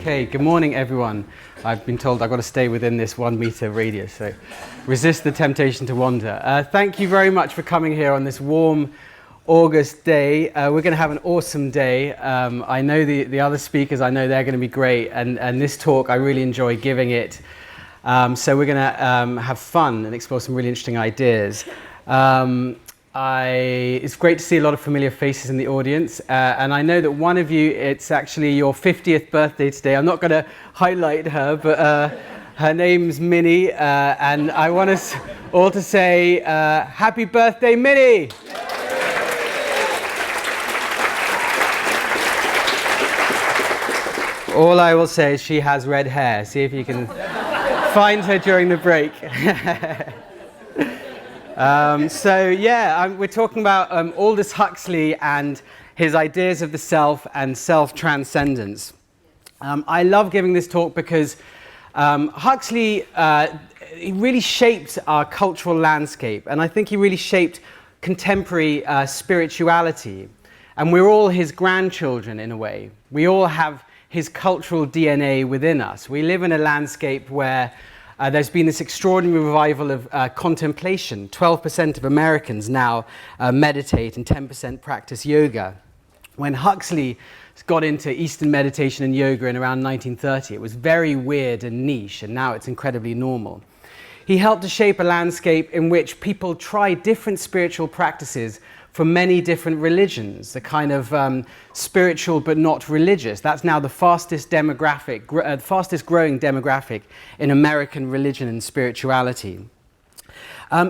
Okay, good morning everyone. I've been told I've got to stay within this 1 meter radius, so resist the temptation to wander. Thank you very much for coming here on this warm August day. We're going to have an awesome day. I know the other speakers, I know they're going to be great, and this talk I really enjoy giving it. So we're going to have fun and explore some really interesting ideas. It's great to see a lot of familiar faces in the audience, and I know that one of you, it's actually your 50th birthday today. I'm not going to highlight her, but her name's Minnie, and I want us all to say happy birthday, Minnie! All I will say is she has red hair. See if you can find her during the break. We're talking about Aldous Huxley and his ideas of the self and self-transcendence. I love giving this talk because Huxley he really shaped our cultural landscape, and I think he really shaped contemporary spirituality. And we're all his grandchildren in a way. We all have his cultural DNA within us. We live in a landscape where there's been this extraordinary revival of contemplation. 12% of Americans now meditate and 10% practice yoga. When Huxley got into Eastern meditation and yoga in around 1930, it was very weird and niche, and now it's incredibly normal. He helped to shape a landscape in which people try different spiritual practices from many different religions, the kind of spiritual but not religious. That's now the fastest growing demographic in American religion and spirituality.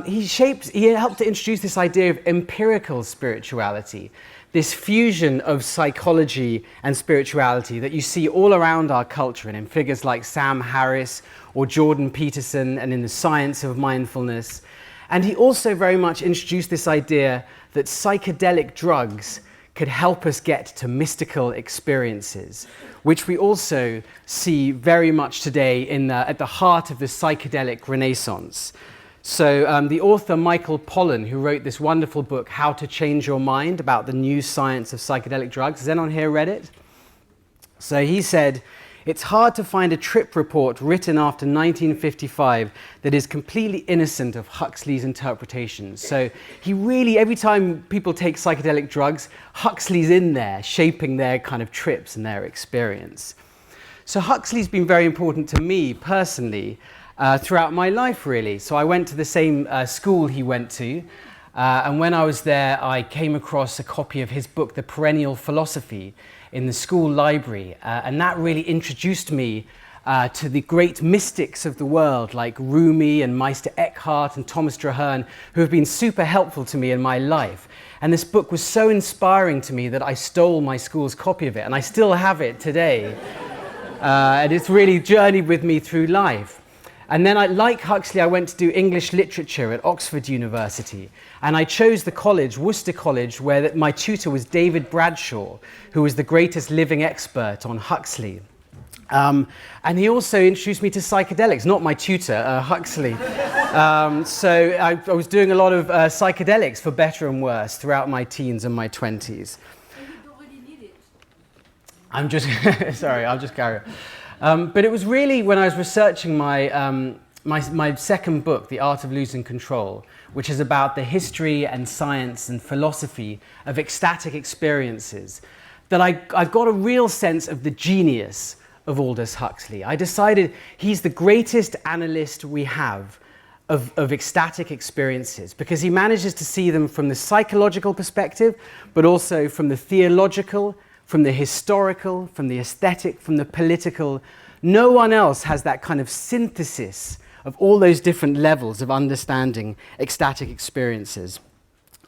He helped to introduce this idea of empirical spirituality, this fusion of psychology and spirituality that you see all around our culture and in figures like Sam Harris or Jordan Peterson and in the science of mindfulness. And he also very much introduced this idea that psychedelic drugs could help us get to mystical experiences, which we also see very much today at the heart of the psychedelic renaissance. So the author Michael Pollan, who wrote this wonderful book, How to Change Your Mind, about the new science of psychedelic drugs. Has anyone here read it? So he said, it's hard to find a trip report written after 1955 that is completely innocent of Huxley's interpretations. So he really, every time people take psychedelic drugs, Huxley's in there, shaping their kind of trips and their experience. So Huxley's been very important to me personally throughout my life, really. So I went to the same school he went to, and when I was there, I came across a copy of his book, The Perennial Philosophy, in the school library, and that really introduced me to the great mystics of the world like Rumi and Meister Eckhart and Thomas Traherne, who have been super helpful to me in my life. And this book was so inspiring to me that I stole my school's copy of it, and I still have it today. And it's really journeyed with me through life. And then, like Huxley, I went to do English literature at Oxford University. And I chose the college, Worcester College, where my tutor was David Bradshaw, who was the greatest living expert on Huxley. And he also introduced me to psychedelics, not my tutor, Huxley. So I was doing a lot of psychedelics, for better and worse, throughout my teens and my 20s. And you don't really need it. I'm just, sorry, I'll just carry on. But it was really when I was researching my second book, The Art of Losing Control, which is about the history and science and philosophy of ecstatic experiences, that I got a real sense of the genius of Aldous Huxley. I decided he's the greatest analyst we have of ecstatic experiences, because he manages to see them from the psychological perspective, but also from the theological, from the historical, from the aesthetic, from the political. No one else has that kind of synthesis of all those different levels of understanding ecstatic experiences.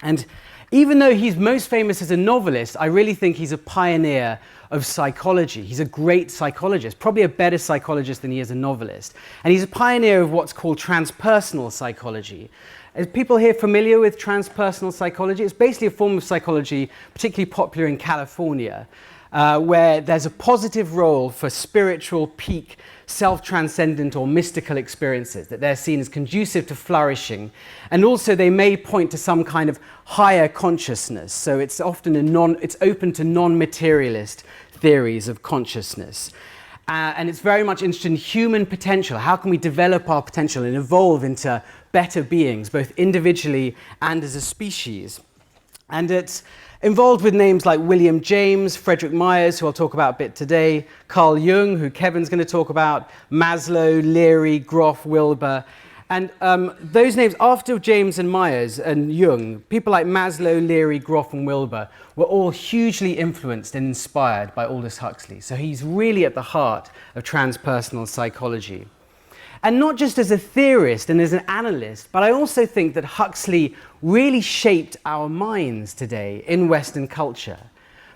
And even though he's most famous as a novelist, I really think he's a pioneer of psychology. He's a great psychologist, probably a better psychologist than he is a novelist. And he's a pioneer of what's called transpersonal psychology. Are people here familiar with transpersonal psychology? It's basically a form of psychology particularly popular in California, where there's a positive role for spiritual peak, self-transcendent or mystical experiences, that they're seen as conducive to flourishing. And also they may point to some kind of higher consciousness. So it's often it's open to non-materialist theories of consciousness. And it's very much interested in human potential. How can we develop our potential and evolve into better beings, both individually and as a species? And it's involved with names like William James, Frederick Myers, who I'll talk about a bit today, Carl Jung, who Kevin's going to talk about, Maslow, Leary, Groff, Wilber. And those names, after James and Myers and Jung, people like Maslow, Leary, Groff, and Wilber were all hugely influenced and inspired by Aldous Huxley. So he's really at the heart of transpersonal psychology. And not just as a theorist and as an analyst, but I also think that Huxley really shaped our minds today in Western culture,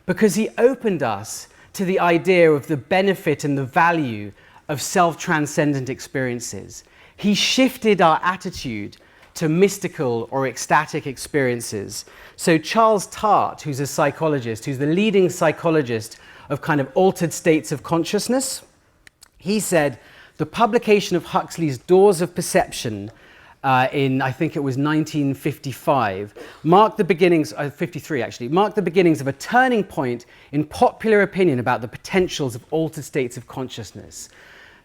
because he opened us to the idea of the benefit and the value of self-transcendent experiences. He shifted our attitude to mystical or ecstatic experiences. So Charles Tart, who's a psychologist, who's the leading psychologist of kind of altered states of consciousness, he said the publication of Huxley's Doors of Perception in, I think it was 1955, marked the beginnings, 53 actually, marked the beginnings of a turning point in popular opinion about the potentials of altered states of consciousness.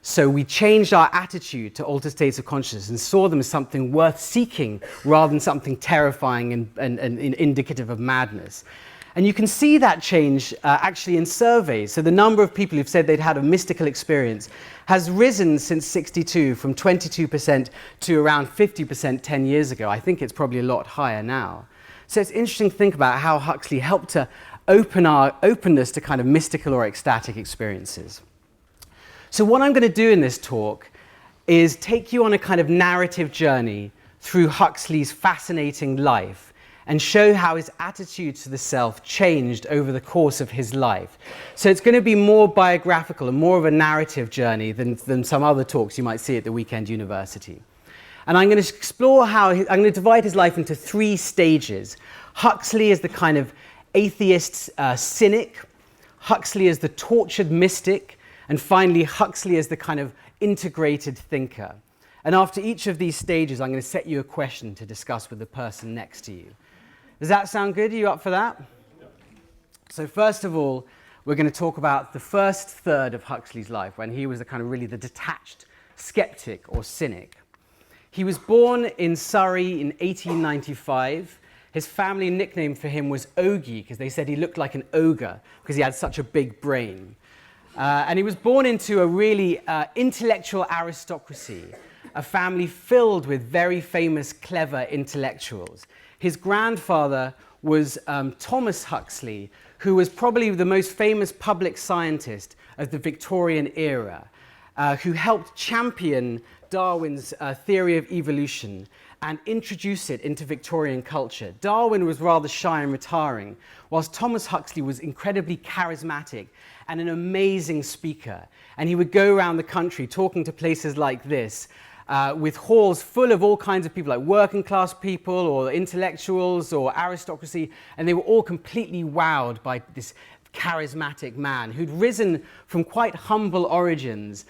So we changed our attitude to altered states of consciousness and saw them as something worth seeking rather than something terrifying and indicative of madness. And you can see that change actually in surveys. So the number of people who've said they'd had a mystical experience has risen since '62 from 22% to around 50% 10 years ago. I think it's probably a lot higher now. So it's interesting to think about how Huxley helped to open our openness to kind of mystical or ecstatic experiences. So what I'm going to do in this talk is take you on a kind of narrative journey through Huxley's fascinating life and show how his attitude to the self changed over the course of his life. So it's going to be more biographical and more of a narrative journey than some other talks you might see at the Weekend University. And I'm going to explore I'm going to divide his life into 3 stages. Huxley is the kind of atheist cynic, Huxley is the tortured mystic, and finally, Huxley is the kind of integrated thinker. And after each of these stages, I'm going to set you a question to discuss with the person next to you. Does that sound good? Are you up for that? Yeah. So first of all, we're going to talk about the first third of Huxley's life, when he was the kind of really the detached skeptic or cynic. He was born in Surrey in 1895. His family nickname for him was Ogie, because they said he looked like an ogre because he had such a big brain. And he was born into a really intellectual aristocracy, a family filled with very famous, clever intellectuals. His grandfather was Thomas Huxley, who was probably the most famous public scientist of the Victorian era, who helped champion Darwin's theory of evolution and introduce it into Victorian culture. Darwin was rather shy and retiring, whilst Thomas Huxley was incredibly charismatic and an amazing speaker. And he would go around the country talking to places like this, with halls full of all kinds of people, like working class people or intellectuals or aristocracy, and they were all completely wowed by this charismatic man who'd risen from quite humble origins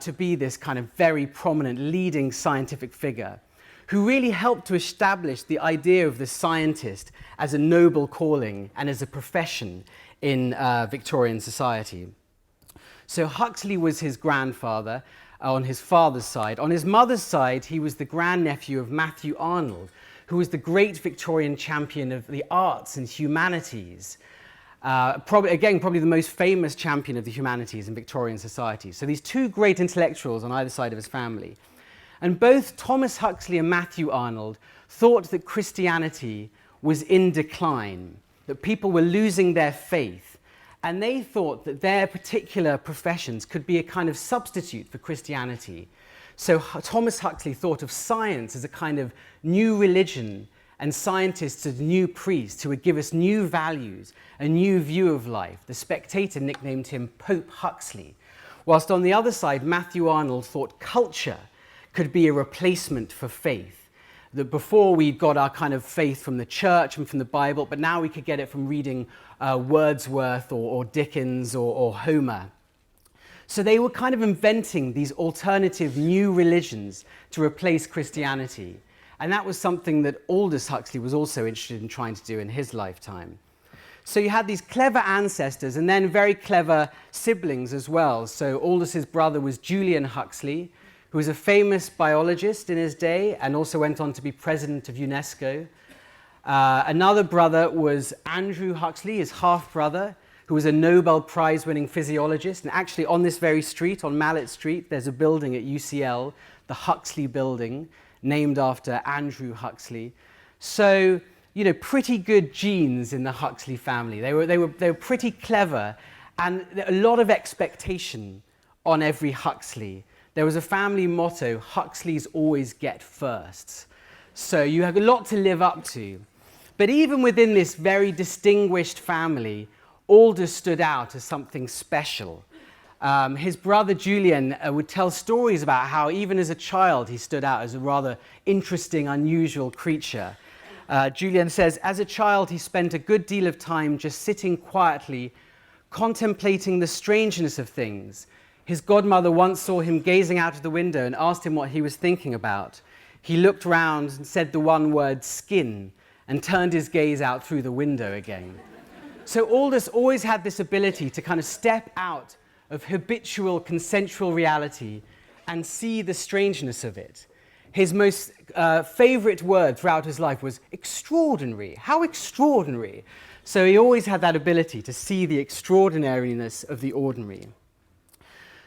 to be this kind of very prominent leading scientific figure, who really helped to establish the idea of the scientist as a noble calling and as a profession in Victorian society. So Huxley was his grandfather on his father's side. On his mother's side, he was the grandnephew of Matthew Arnold, who was the great Victorian champion of the arts and humanities. Probably the most famous champion of the humanities in Victorian society. So these 2 great intellectuals on either side of his family. And both Thomas Huxley and Matthew Arnold thought that Christianity was in decline, that people were losing their faith, and they thought that their particular professions could be a kind of substitute for Christianity. So Thomas Huxley thought of science as a kind of new religion, and scientists as new priests who would give us new values, a new view of life. The Spectator nicknamed him Pope Huxley. Whilst on the other side, Matthew Arnold thought culture could be a replacement for faith. That before we got our kind of faith from the church and from the Bible, but now we could get it from reading Wordsworth or Dickens or Homer. So they were kind of inventing these alternative new religions to replace Christianity. And that was something that Aldous Huxley was also interested in trying to do in his lifetime. So you had these clever ancestors and then very clever siblings as well. So Aldous's brother was Julian Huxley, who was a famous biologist in his day and also went on to be president of UNESCO. Another brother was Andrew Huxley, his half-brother, who was a Nobel Prize-winning physiologist. And actually on this very street, on Mallet Street, there's a building at UCL, the Huxley Building, named after Andrew Huxley. So, you know, pretty good genes in the Huxley family. They were pretty clever, and a lot of expectation on every Huxley. There was a family motto, Huxleys always get firsts. So you have a lot to live up to. But even within this very distinguished family, Aldous stood out as something special. His brother Julian would tell stories about how even as a child he stood out as a rather interesting, unusual creature. Julian says, as a child he spent a good deal of time just sitting quietly, contemplating the strangeness of things. His godmother once saw him gazing out of the window and asked him what he was thinking about. He looked round and said the one word, skin, and turned his gaze out through the window again. So Aldous always had this ability to kind of step out of habitual consensual reality and see the strangeness of it. His most favorite word throughout his life was extraordinary. How extraordinary. So he always had that ability to see the extraordinariness of the ordinary.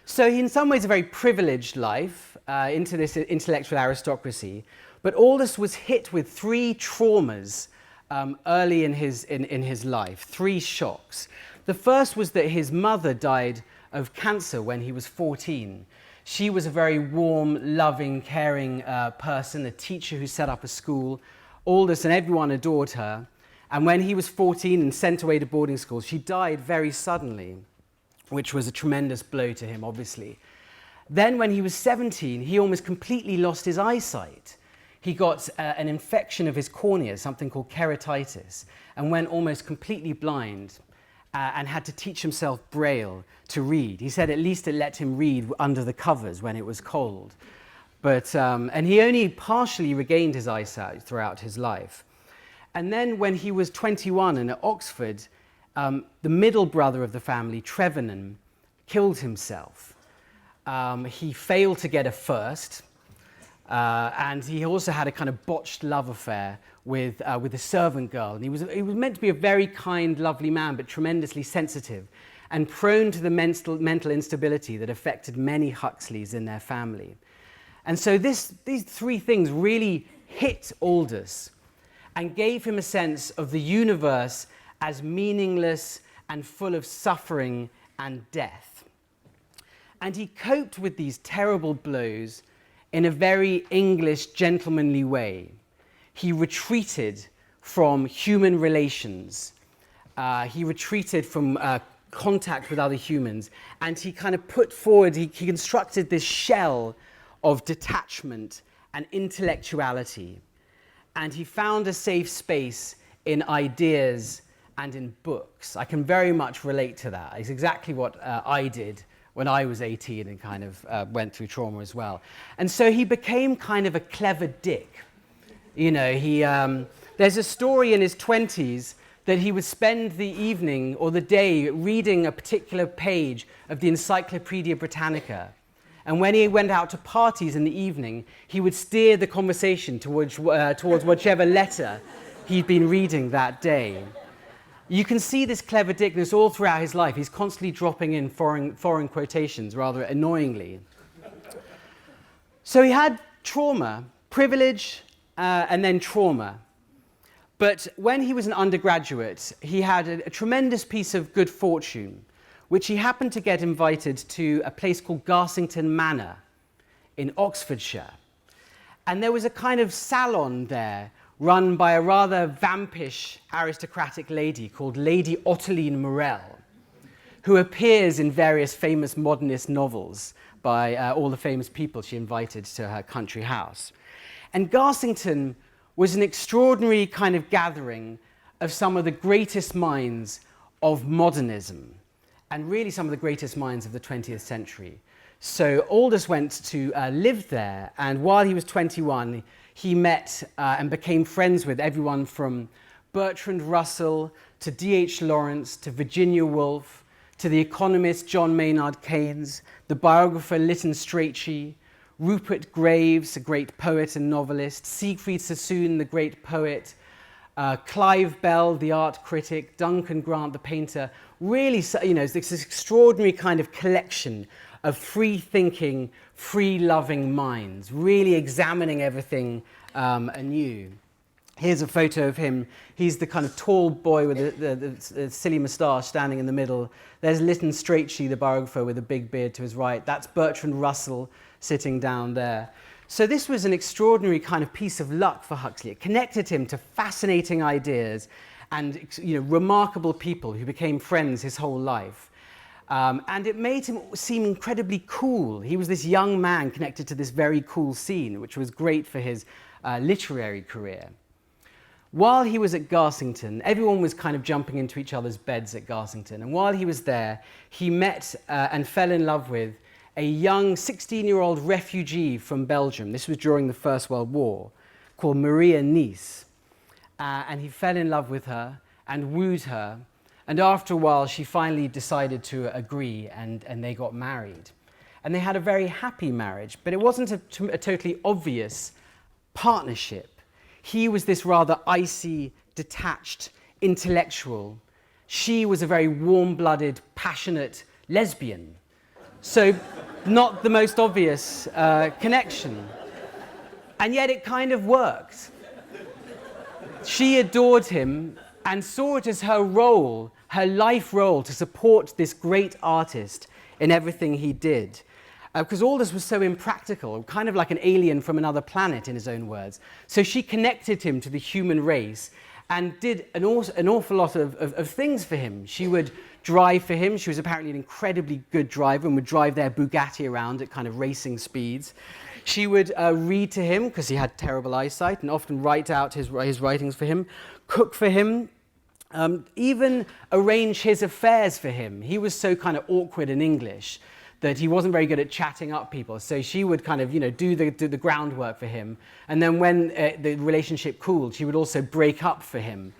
So he in some ways a very privileged life into this intellectual aristocracy, but Aldous was hit with 3 traumas early in his life, 3 shocks. The first was that his mother died of cancer when he was 14. She was a very warm, loving, caring person, a teacher who set up a school. Aldous and everyone adored her. And when he was 14 and sent away to boarding school, she died very suddenly, which was a tremendous blow to him, obviously. Then when he was 17, he almost completely lost his eyesight. He got an infection of his cornea, something called keratitis, and went almost completely blind and had to teach himself Braille to read. He said at least it let him read under the covers when it was cold. And he only partially regained his eyesight throughout his life. And then when he was 21 and at Oxford, the middle brother of the family, Trevennan, killed himself. He failed to get a first, and he also had a kind of botched love affair with a servant girl. And he was meant to be a very kind, lovely man, but tremendously sensitive and prone to the mental instability that affected many Huxleys in their family. And so these 3 things really hit Aldous and gave him a sense of the universe as meaningless and full of suffering and death. And he coped with these terrible blows in a very English, gentlemanly way. He retreated from human relations. He retreated from contact with other humans. And he kind of put forward, he constructed this shell of detachment and intellectuality. And he found a safe space in ideas and in books. I can very much relate to that. It's exactly what I did when I was 18 and kind of went through trauma as well. And so he became kind of a clever dick. You know, there's a story in his 20s that he would spend the evening or the day reading a particular page of the Encyclopedia Britannica. And when he went out to parties in the evening, he would steer the conversation towards whichever letter he'd been reading that day. You can see this clever dickness all throughout his life. He's constantly dropping in foreign quotations, rather annoyingly. So he had trauma, privilege, and then trauma. But when he was an undergraduate, he had a tremendous piece of good fortune, which he happened to get invited to a place called Garsington Manor in Oxfordshire. And there was a kind of salon there run by a rather vampish aristocratic lady called Lady Ottoline Morell, who appears in various famous modernist novels by all the famous people she invited to her country house. And Garsington was an extraordinary kind of gathering of some of the greatest minds of modernism, and really some of the greatest minds of the 20th century. So Aldous went to live there, and while he was 21, he met and became friends with everyone from Bertrand Russell, to D.H. Lawrence, to Virginia Woolf, to the economist John Maynard Keynes, the biographer Lytton Strachey, Rupert Graves, a great poet and novelist, Siegfried Sassoon, the great poet, Clive Bell, the art critic, Duncan Grant, the painter. Really, this extraordinary kind of collection of free-thinking, free-loving minds, really examining everything anew. Here's a photo of him. He's the kind of tall boy with the silly moustache standing in the middle. There's Lytton Strachey, the biographer, with a big beard to his right. That's Bertrand Russell sitting down there. So this was an extraordinary kind of piece of luck for Huxley. It connected him to fascinating ideas and remarkable people who became friends his whole life. And it made him seem incredibly cool. He was this young man connected to this very cool scene, which was great for his literary career. While he was at Garsington, everyone was kind of jumping into each other's beds at Garsington. And while he was there, he met and fell in love with a young 16-year-old refugee from Belgium. This was during the First World War, called Maria Nice. And he fell in love with her and wooed her. And after a while, she finally decided to agree, and they got married. And they had a very happy marriage, but it wasn't a totally obvious partnership. He was this rather icy, detached intellectual. She was a very warm-blooded, passionate lesbian. So not the most obvious connection. And yet it kind of worked. She adored him and saw it as her role, her life role, to support this great artist in everything he did. Because Aldous was so impractical, kind of like an alien from another planet, in his own words. So she connected him to the human race and did an awful lot of things for him. She would drive for him. She was apparently an incredibly good driver and would drive their Bugatti around at kind of racing speeds. She would read to him, because he had terrible eyesight, and often write out his writings for him, cook for him, even arrange his affairs for him. He was so kind of awkward in English that he wasn't very good at chatting up people. So she would kind of, do the groundwork for him. And then when the relationship cooled, she would also break up for him.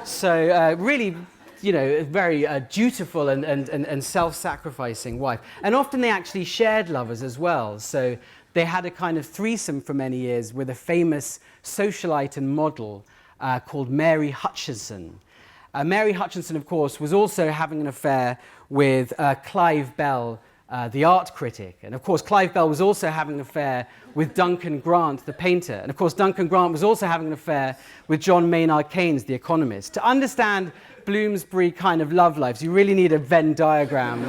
So really, a very dutiful and self-sacrificing wife. And often they actually shared lovers as well. So they had a kind of threesome for many years with a famous socialite and model called Mary Hutchinson. Mary Hutchinson, of course, was also having an affair with Clive Bell, the art critic. And of course, Clive Bell was also having an affair with Duncan Grant, the painter. And of course, Duncan Grant was also having an affair with John Maynard Keynes, the economist. To understand Bloomsbury kind of love lives, you really need a Venn diagram.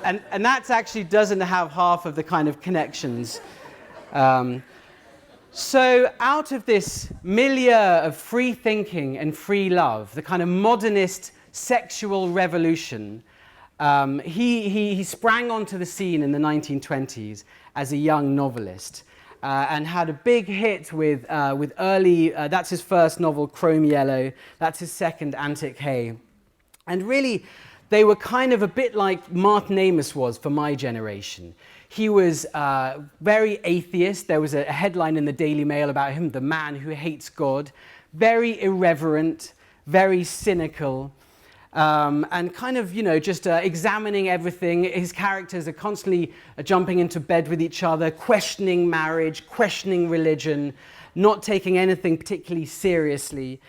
And that actually doesn't have half of the kind of connections. So out of this milieu of free thinking and free love, the kind of modernist sexual revolution, he sprang onto the scene in the 1920s as a young novelist and had a big hit with early, that's his first novel, Chrome Yellow, that's his second, Antic Hay. And really, they were kind of a bit like Martin Amis was for my generation. He was very atheist. There was a headline in the Daily Mail about him, the man who hates God, very irreverent, very cynical, and kind of, just examining everything. His characters are constantly jumping into bed with each other, questioning marriage, questioning religion, not taking anything particularly seriously.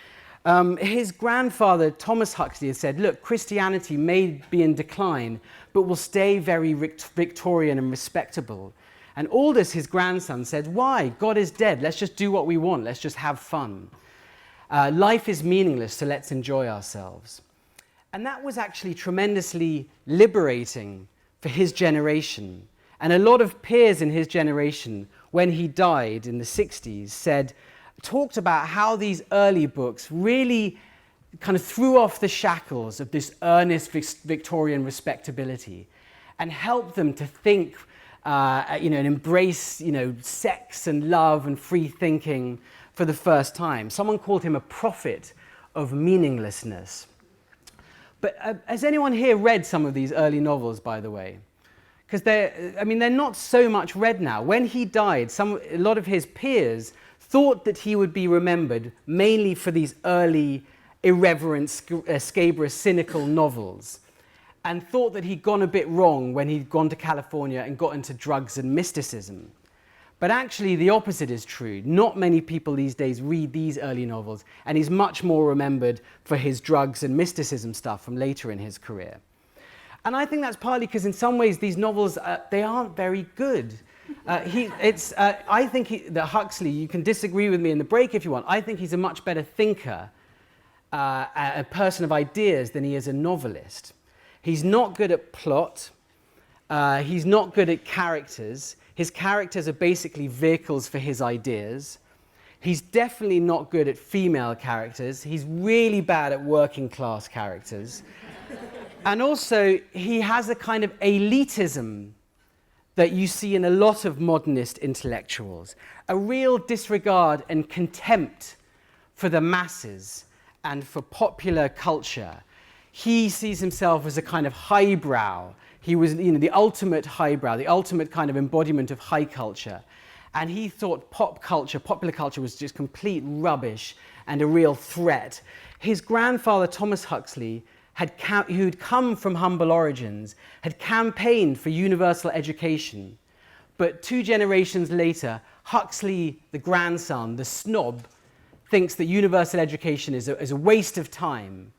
His grandfather, Thomas Huxley, had said, look, Christianity may be in decline, but will stay very Victorian and respectable. And Aldous, his grandson, said, why? God is dead. Let's just do what we want. Let's just have fun. Life is meaningless, so let's enjoy ourselves. And that was actually tremendously liberating for his generation. And a lot of peers in his generation, when he died in the 60s, talked about how these early books really kind of threw off the shackles of this earnest Victorian respectability and helped them to think, and embrace, sex and love and free thinking for the first time. Someone called him a prophet of meaninglessness. But has anyone here read some of these early novels, by the way? because they're not so much read now. When he died, a lot of his peers thought that he would be remembered mainly for these early, irreverent, scabrous, cynical novels, and thought that he'd gone a bit wrong when he'd gone to California and got into drugs and mysticism. But actually, the opposite is true. Not many people these days read these early novels, and he's much more remembered for his drugs and mysticism stuff from later in his career. And I think that's partly because in some ways these novels, they aren't very good. I think that Huxley, you can disagree with me in the break if you want, I think he's a much better thinker, a person of ideas, than he is a novelist. He's not good at plot. He's not good at characters. His characters are basically vehicles for his ideas. He's definitely not good at female characters. He's really bad at working class characters. And also, he has a kind of elitism that you see in a lot of modernist intellectuals, a real disregard and contempt for the masses and for popular culture. He sees himself as a kind of highbrow. He was, the ultimate highbrow, the ultimate kind of embodiment of high culture. And he thought popular culture was just complete rubbish and a real threat. His grandfather, Thomas Huxley, who'd come from humble origins, had campaigned for universal education. But 2 generations later, Huxley, the grandson, the snob, thinks that universal education is a waste of time,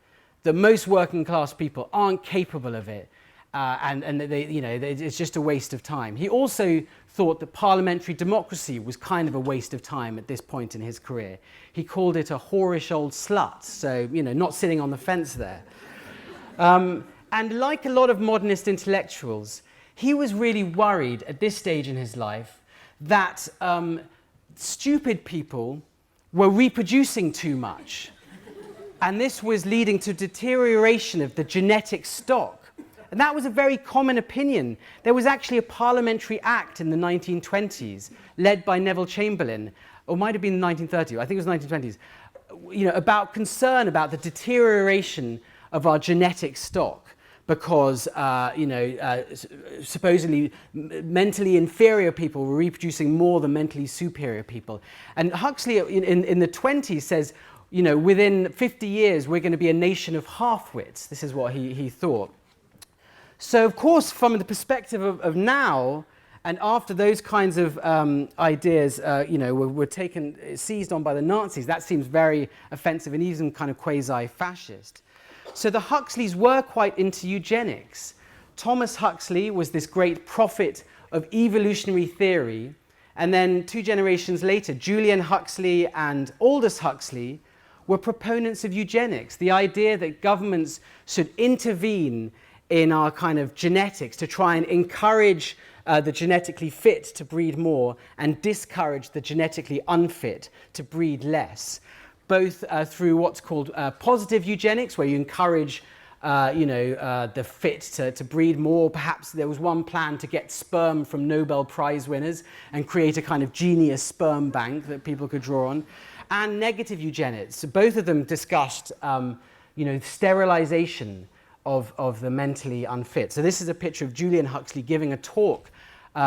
that most working class people aren't capable of it, and that it's just a waste of time. He also thought that parliamentary democracy was kind of a waste of time at this point in his career. He called it a whorish old slut, so, not sitting on the fence there. And like a lot of modernist intellectuals, he was really worried at this stage in his life that stupid people were reproducing too much. And this was leading to deterioration of the genetic stock. And that was a very common opinion. There was actually a parliamentary act in the 1920s, led by Neville Chamberlain, or might have been the 1930s, I think it was the 1920s, about concern about the deterioration of our genetic stock, because supposedly mentally inferior people were reproducing more than mentally superior people. And Huxley in the 20s says, within 50 years we're going to be a nation of half-wits. This is what he thought. So of course, from the perspective of now, and after those kinds of ideas were seized on by the Nazis, that seems very offensive and even kind of quasi-fascist. So the Huxleys were quite into eugenics. Thomas Huxley was this great prophet of evolutionary theory, and then 2 generations later, Julian Huxley and Aldous Huxley were proponents of eugenics, the idea that governments should intervene in our kind of genetics to try and encourage the genetically fit to breed more and discourage the genetically unfit to breed less, both through what's called positive eugenics, where you encourage the fit to breed more. Perhaps there was one plan to get sperm from Nobel Prize winners and create a kind of genius sperm bank that people could draw on, and negative eugenics. So both of them discussed sterilization of the mentally unfit. So this is a picture of Julian Huxley giving a talk,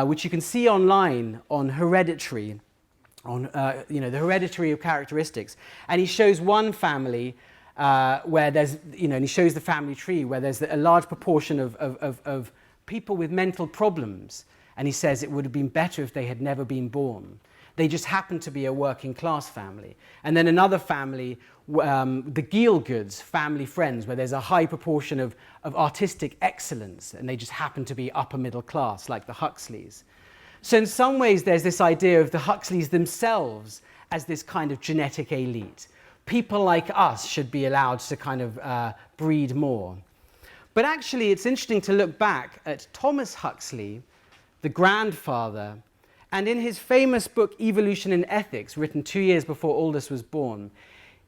which you can see online on hereditary, on the hereditary characteristics, and he shows one family where there's, and he shows the family tree where there's a large proportion of people with mental problems, and he says it would have been better if they had never been born. They just happen to be a working class family. And then another family, the Gielguds, family friends, where there's a high proportion of artistic excellence, and they just happen to be upper middle class, like the Huxleys. So in some ways, there's this idea of the Huxleys themselves as this kind of genetic elite. People like us should be allowed to kind of breed more. But actually, it's interesting to look back at Thomas Huxley, the grandfather, and in his famous book, Evolution and Ethics, written 2 years before Aldous was born,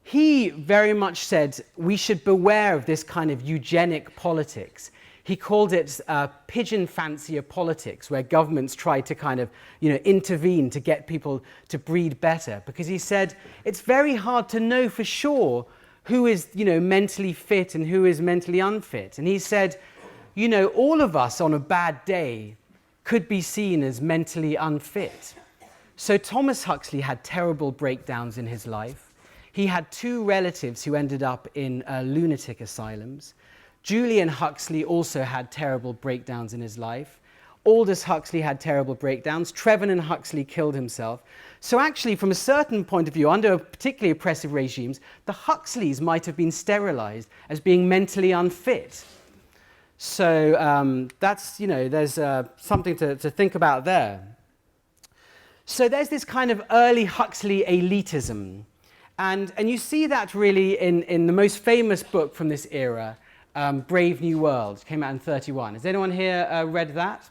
he very much said we should beware of this kind of eugenic politics. He called it pigeon fancier politics, where governments try to kind of, intervene to get people to breed better. Because he said it's very hard to know for sure who is, mentally fit and who is mentally unfit. And he said, all of us on a bad day could be seen as mentally unfit. So Thomas Huxley had terrible breakdowns in his life. He had two relatives who ended up in lunatic asylums. Julian Huxley also had terrible breakdowns in his life. Aldous Huxley had terrible breakdowns. Trevenant Huxley killed himself. So actually, from a certain point of view, under particularly oppressive regimes, the Huxleys might have been sterilized as being mentally unfit. So that's, there's something to think about there. So there's this kind of early Huxley elitism. And you see that really in the most famous book from this era, Brave New World, came out in 1931. Has anyone here read that?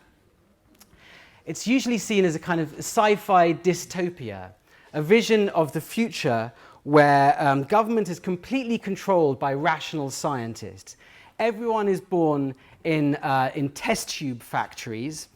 It's usually seen as a kind of sci-fi dystopia, a vision of the future where government is completely controlled by rational scientists. Everyone is born in test tube factories,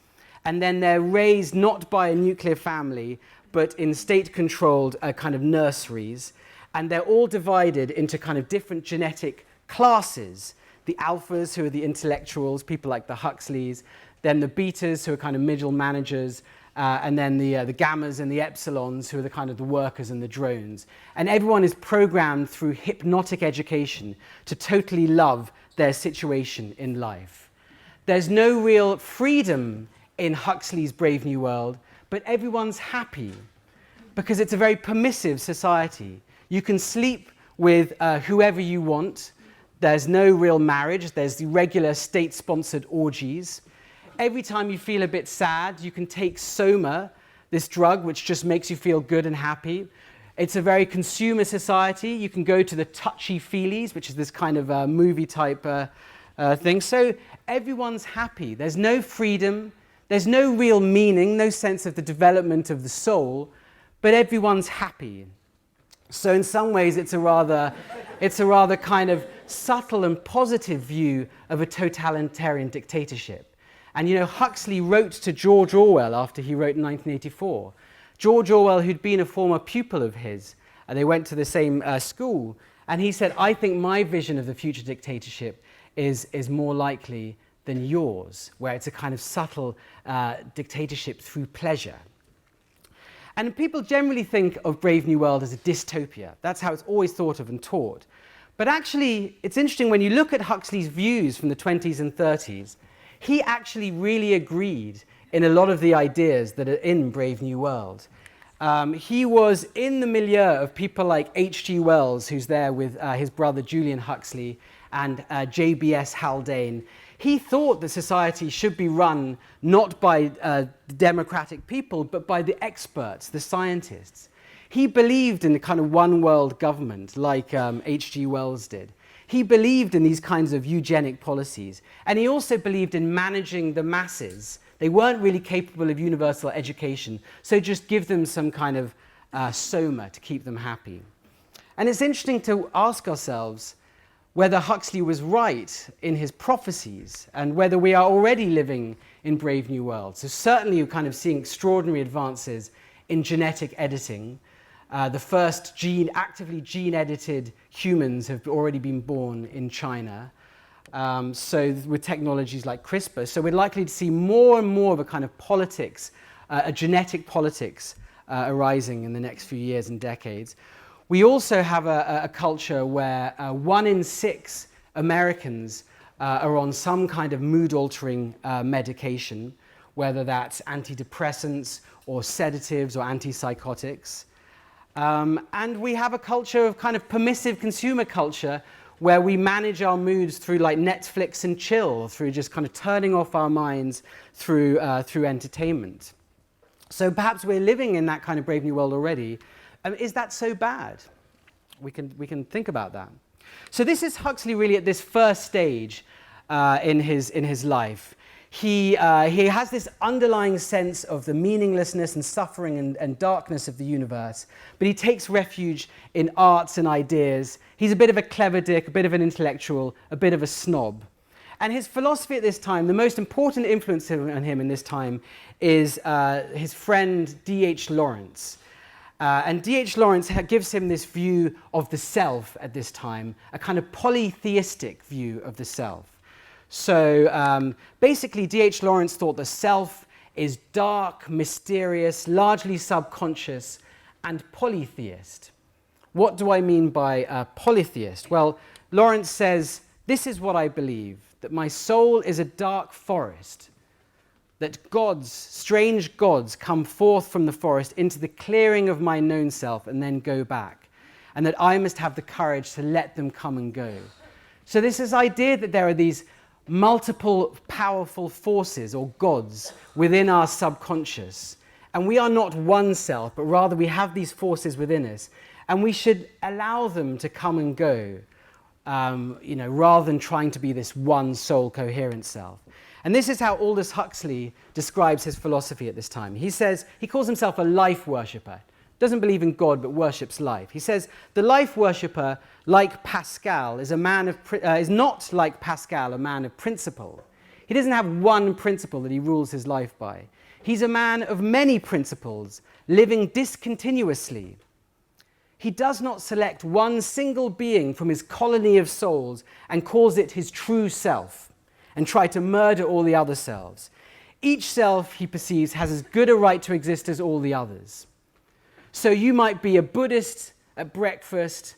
and then they're raised not by a nuclear family, but in state-controlled kind of nurseries, and they're all divided into kind of different genetic classes. The alphas, who are the intellectuals, people like the Huxleys, then the betas, who are kind of middle managers, and then the gammas and the epsilons, who are the kind of the workers and the drones. And everyone is programmed through hypnotic education to totally love their situation in life. There's no real freedom in Huxley's Brave New World, but everyone's happy because it's a very permissive society. You can sleep with whoever you want. There's no real marriage. There's the regular state-sponsored orgies. Every time you feel a bit sad, you can take Soma, this drug which just makes you feel good and happy. It's a very consumer society. You can go to the touchy-feelies, which is this kind of movie-type thing. So everyone's happy. There's no freedom. There's no real meaning, no sense of the development of the soul, but everyone's happy. So in some ways, it's a rather kind of subtle and positive view of a totalitarian dictatorship. And Huxley wrote to George Orwell after he wrote in 1984. George Orwell, who'd been a former pupil of his, and they went to the same school, and he said, I think my vision of the future dictatorship is more likely than yours, where it's a kind of subtle dictatorship through pleasure. And people generally think of Brave New World as a dystopia. That's how it's always thought of and taught. But actually, it's interesting when you look at Huxley's views from the 1920s and 1930s, he actually really agreed in a lot of the ideas that are in Brave New World. He was in the milieu of people like H.G. Wells, who's there with his brother Julian Huxley, and J.B.S. Haldane. He thought that society should be run not by democratic people, but by the experts, the scientists. He believed in a kind of one-world government, like H.G. Wells did. He believed in these kinds of eugenic policies. And he also believed in managing the masses. They weren't really capable of universal education, so just give them some kind of soma to keep them happy. And it's interesting to ask ourselves whether Huxley was right in his prophecies and whether we are already living in Brave New World. So certainly you're kind of seeing extraordinary advances in genetic editing. The first actively gene-edited humans have already been born in China. So with technologies like CRISPR. So we're likely to see more and more of a kind of politics, a genetic politics arising in the next few years and decades. We also have a culture where 1 in 6 Americans are on some kind of mood-altering medication, whether that's antidepressants or sedatives or antipsychotics. And we have a culture of kind of permissive consumer culture where we manage our moods through like Netflix and chill, through just kind of turning off our minds through entertainment. So perhaps we're living in that kind of Brave New World already. Is that so bad? We can think about that. So this is Huxley really at this first stage in his life. He has this underlying sense of the meaninglessness and suffering and darkness of the universe, but he takes refuge in arts and ideas. He's a bit of a clever dick, a bit of an intellectual, a bit of a snob. And his philosophy at this time, the most important influence on him in this time is his friend D.H. Lawrence. And D.H. Lawrence gives him this view of the self at this time, a kind of polytheistic view of the self. So basically, D.H. Lawrence thought the self is dark, mysterious, largely subconscious, and polytheist. What do I mean by polytheist? Well, Lawrence says, this is what I believe, that my soul is a dark forest, that gods, strange gods, come forth from the forest into the clearing of my known self and then go back, and that I must have the courage to let them come and go. So this is idea that there are these multiple powerful forces or gods within our subconscious, and we are not one self, but rather we have these forces within us, and we should allow them to come and go, rather than trying to be this one soul coherent self. And this is how Aldous Huxley describes his philosophy at this time. He says, he calls himself a life worshipper. Doesn't believe in God, but worships life. He says, the life worshipper, like Pascal, is not like Pascal, a man of principle. He doesn't have one principle that he rules his life by. He's a man of many principles, living discontinuously. He does not select one single being from his colony of souls and calls it his true self, and try to murder all the other selves. Each self, he perceives, has as good a right to exist as all the others. So you might be a Buddhist at breakfast,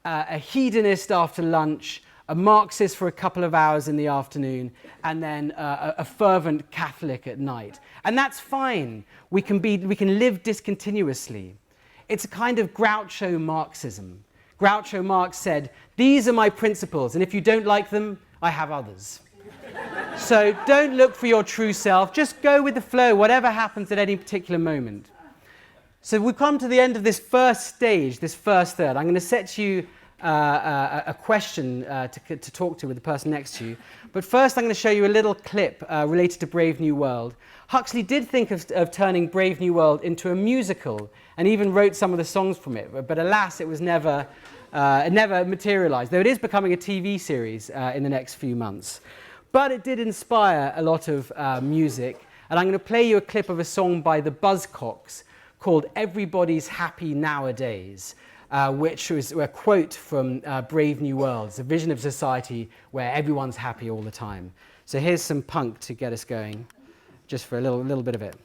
a hedonist after lunch, a Marxist for a couple of hours in the afternoon, and then a fervent Catholic at night. And that's fine. We can live discontinuously. It's a kind of Groucho Marxism. Groucho Marx said, these are my principles, and if you don't like them, I have others. So don't look for your true self, just go with the flow, whatever happens at any particular moment. So we've come to the end of this first stage, this first third. I'm going to set you a question to talk to with the person next to you. But first I'm going to show you a little clip related to Brave New World. Huxley did think of turning Brave New World into a musical and even wrote some of the songs from it. But alas, it never materialized, though it is becoming a TV series in the next few months. But it did inspire a lot of music. And I'm going to play you a clip of a song by the Buzzcocks called Everybody's Happy Nowadays, which was a quote from Brave New World. It's a vision of society where everyone's happy all the time. So here's some punk to get us going, just for a little bit of it.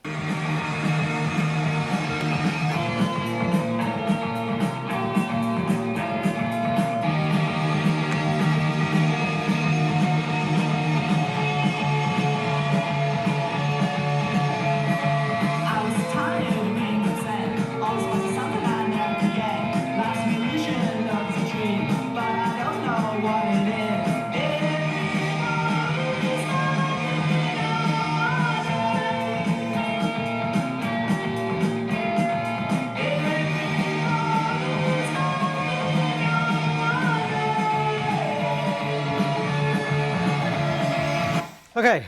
Okay,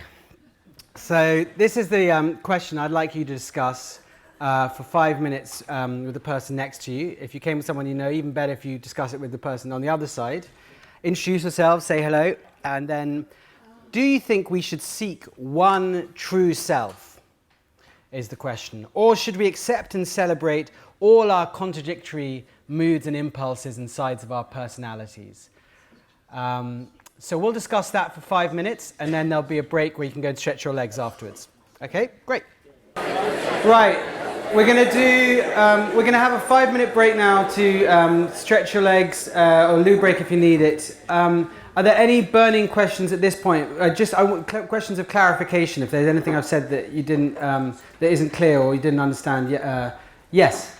so this is the question I'd like you to discuss for 5 minutes with the person next to you. If you came with someone you know, even better if you discuss it with the person on the other side. Introduce yourselves, say hello, and then do you think we should seek one true self, is the question. Or should we accept and celebrate all our contradictory moods and impulses and sides of our personalities? So we'll discuss that for 5 minutes, and then there'll be a break where you can go and stretch your legs afterwards. Okay, great. Right, we're going to have a 5-minute break now to stretch your legs or loo break if you need it. Are there any burning questions at this point? I want questions of clarification. If there's anything I've said that you didn't, that isn't clear or you didn't understand. Yes.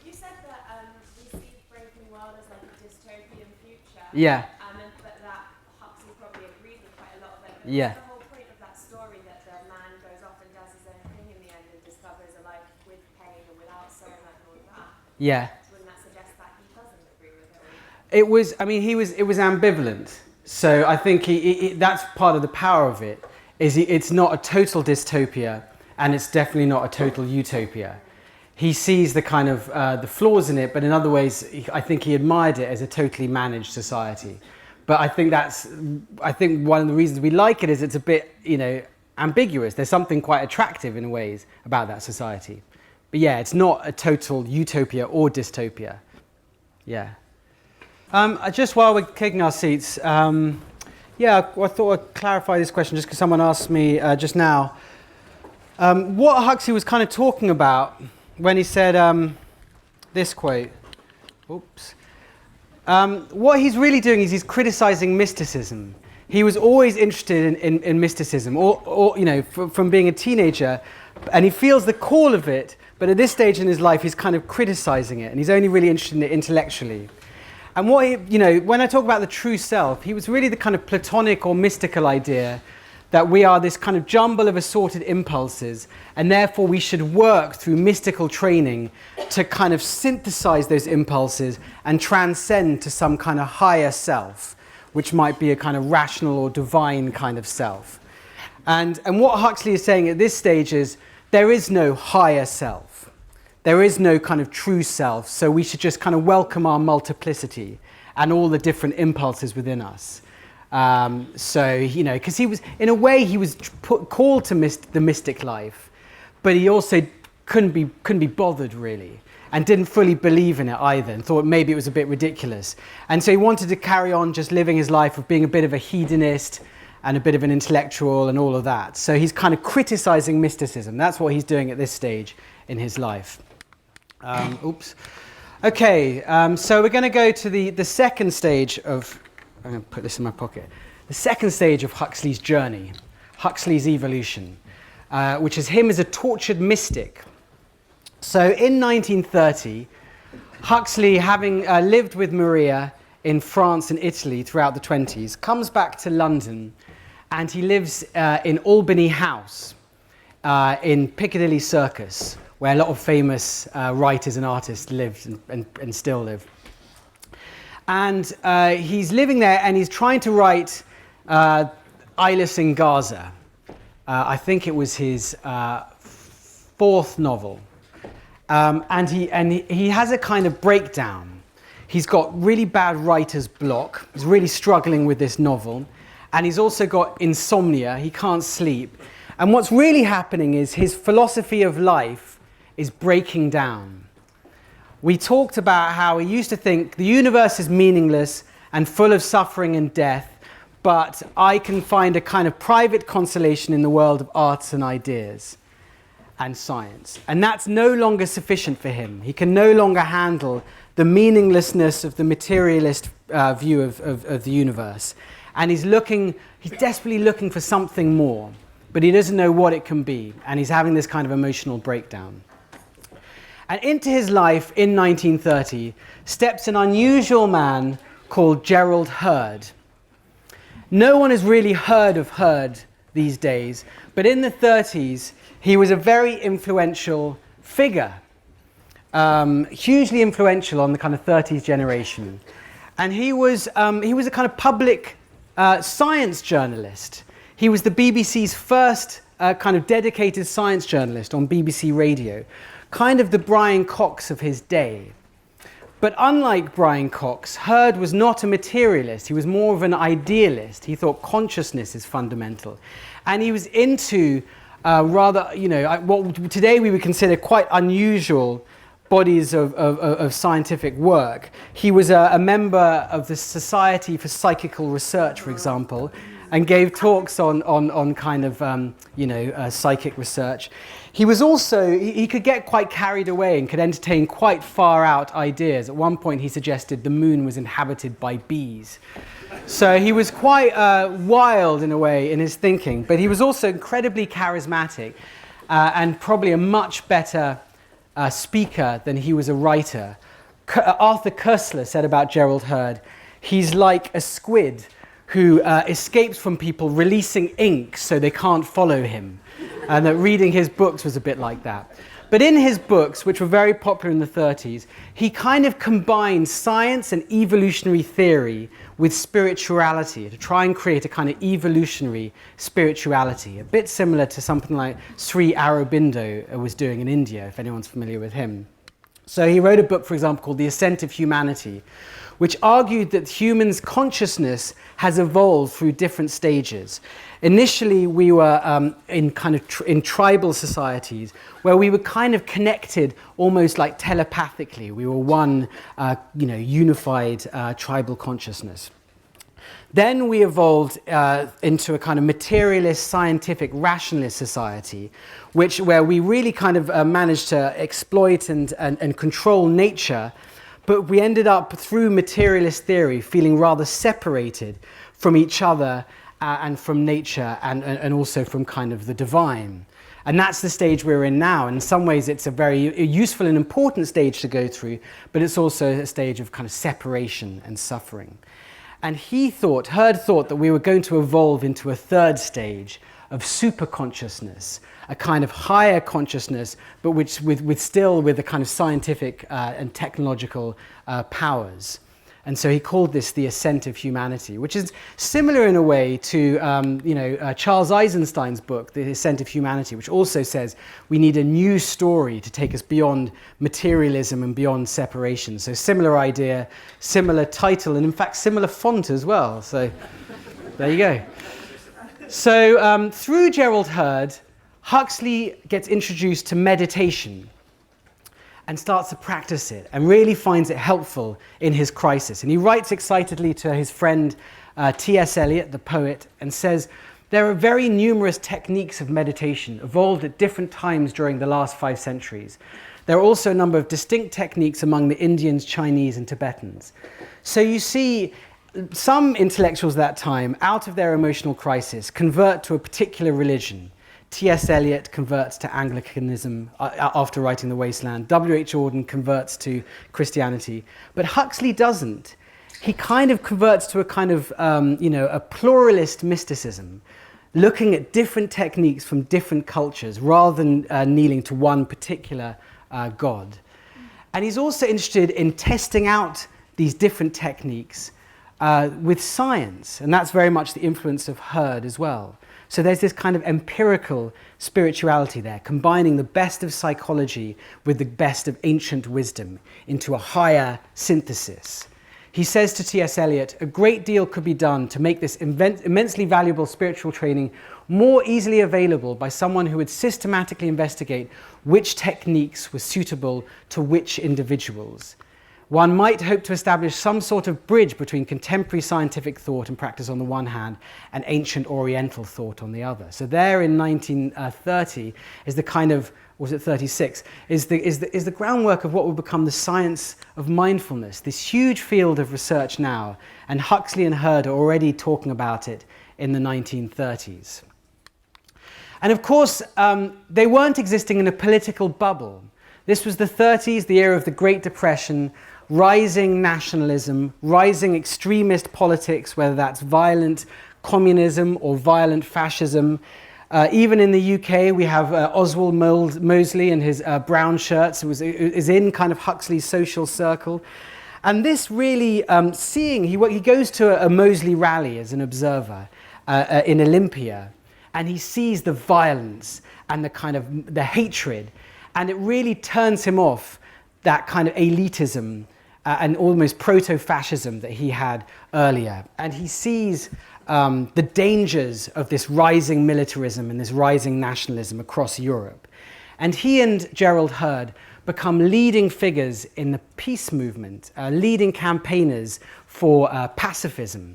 You said that we see Brave New World as like a dystopian future. Yeah. But that Huxley probably agreed with quite a lot of it. But Yeah. what's the whole point of that story that the man goes off and does his own thing in the end and discovers a life with pain and without sorrow and all of that? Yeah. Wouldn't that suggest that he doesn't agree with it? It was ambivalent. So I think that's part of the power of it, it's not a total dystopia, and it's definitely not a total utopia. He sees the kind of the flaws in it, but in other ways, I think he admired it as a totally managed society. But I think one of the reasons we like it is it's a bit, ambiguous. There's something quite attractive in ways about that society. But yeah, it's not a total utopia or dystopia. Yeah. Just while we're taking our seats, I thought I'd clarify this question just because someone asked me just now. What Huxley was kind of talking about when he said this quote, oops, what he's really doing is he's criticizing mysticism. He was always interested in mysticism, or from being a teenager, and he feels the call of it, but at this stage in his life he's kind of criticizing it, and he's only really interested in it intellectually. And what when I talk about the true self, he was really the kind of Platonic or mystical idea that we are this kind of jumble of assorted impulses, and therefore we should work through mystical training to kind of synthesize those impulses and transcend to some kind of higher self, which might be a kind of rational or divine kind of self. And what Huxley is saying at this stage is there is no higher self. There is no kind of true self, so we should just kind of welcome our multiplicity and all the different impulses within us. Because he was, in a way, he was called to the mystic life, but he also couldn't be bothered really, and didn't fully believe in it either, and thought maybe it was a bit ridiculous. And so he wanted to carry on just living his life of being a bit of a hedonist and a bit of an intellectual and all of that. So he's kind of criticizing mysticism. That's what he's doing at this stage in his life. Okay, so we're going to go to the second stage of... I'm going to put this in my pocket. The second stage of Huxley's journey, Huxley's evolution, which is him as a tortured mystic. So in 1930, Huxley, having lived with Maria in France and Italy throughout the 20s, comes back to London, and he lives in Albany House in Piccadilly Circus, where a lot of famous writers and artists lived and still live. And he's living there, and he's trying to write Eyeless in Gaza. I think it was his fourth novel. And he has a kind of breakdown. He's got really bad writer's block. He's really struggling with this novel. And he's also got insomnia. He can't sleep. And what's really happening is his philosophy of life is breaking down. We talked about how he used to think the universe is meaningless and full of suffering and death, but I can find a kind of private consolation in the world of arts and ideas and science. And that's no longer sufficient for him. He can no longer handle the meaninglessness of the materialist view of the universe. And he's desperately looking for something more, but he doesn't know what it can be. And he's having this kind of emotional breakdown. And into his life in 1930 steps an unusual man called Gerald Hurd. No one has really heard of Hurd these days, but in the 30s he was a very influential figure, hugely influential on the kind of 30s generation. And he was a kind of public science journalist. He was the BBC's first kind of dedicated science journalist on BBC Radio. Kind of the Brian Cox of his day. But unlike Brian Cox, Hurd was not a materialist. He was more of an idealist. He thought consciousness is fundamental. And he was into what today we would consider quite unusual bodies of scientific work. He was a member of the Society for Psychical Research, for example, and gave talks on kind of psychic research. He was also, he could get quite carried away and could entertain quite far out ideas. At one point he suggested the moon was inhabited by bees. So he was quite wild in a way in his thinking, but he was also incredibly charismatic and probably a much better speaker than he was a writer. Arthur Koestler said about Gerald Hurd, he's like a squid who escapes from people releasing ink so they can't follow him. And that reading his books was a bit like that. But in his books, which were very popular in the 30s, he kind of combined science and evolutionary theory with spirituality to try and create a kind of evolutionary spirituality, a bit similar to something like Sri Aurobindo was doing in India, if anyone's familiar with him. So he wrote a book, for example, called The Ascent of Humanity, which argued that humans' consciousness has evolved through different stages. Initially, we were in tribal societies where we were kind of connected almost like telepathically. We were one, unified tribal consciousness. Then we evolved into a kind of materialist, scientific, rationalist society, where we really kind of managed to exploit and control nature, but we ended up, through materialist theory, feeling rather separated from each other and from nature and also from kind of the divine. And that's the stage we're in now. In some ways, it's a very useful and important stage to go through, but it's also a stage of kind of separation and suffering. And Herd thought that we were going to evolve into a third stage of superconsciousness, a kind of higher consciousness, but which still with the kind of scientific and technological powers. And so he called this the ascent of humanity, which is similar in a way to Charles Eisenstein's book, The Ascent of Humanity, which also says we need a new story to take us beyond materialism and beyond separation. So similar idea, similar title, and in fact similar font as well. So there you go. So through Gerald Herd, Huxley gets introduced to meditation and starts to practice it and really finds it helpful in his crisis. And he writes excitedly to his friend T.S. Eliot, the poet, and says, there are very numerous techniques of meditation evolved at different times during the last 5 centuries. There are also a number of distinct techniques among the Indians, Chinese, and Tibetans. So you see, some intellectuals at that time, out of their emotional crisis, convert to a particular religion. T.S. Eliot converts to Anglicanism after writing The Wasteland. W.H. Auden converts to Christianity. But Huxley doesn't. He kind of converts to a kind of, a pluralist mysticism, looking at different techniques from different cultures rather than kneeling to one particular god. And he's also interested in testing out these different techniques with science. And that's very much the influence of Herd as well. So there's this kind of empirical spirituality there, combining the best of psychology with the best of ancient wisdom into a higher synthesis. He says to T.S. Eliot, a great deal could be done to make this immensely valuable spiritual training more easily available by someone who would systematically investigate which techniques were suitable to which individuals. One might hope to establish some sort of bridge between contemporary scientific thought and practice on the one hand and ancient Oriental thought on the other. So there in 1930 is the kind of, was it 36, is the groundwork of what will become the science of mindfulness, this huge field of research now. And Huxley and Herd are already talking about it in the 1930s. And of course, they weren't existing in a political bubble. This was the 30s, the era of the Great Depression, rising nationalism, rising extremist politics, whether that's violent communism or violent fascism. Even in the UK, we have Oswald Mosley and his brown shirts. Is in kind of Huxley's social circle. And this really, he goes to a Mosley rally as an observer in Olympia, and he sees the violence and the kind of the hatred, and it really turns him off that kind of elitism and almost proto-fascism that he had earlier. And he sees the dangers of this rising militarism and this rising nationalism across Europe. And he and Gerald Herd become leading figures in the peace movement, leading campaigners for pacifism.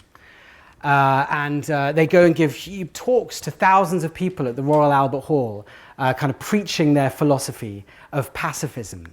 They go and give talks to thousands of people at the Royal Albert Hall, kind of preaching their philosophy of pacifism.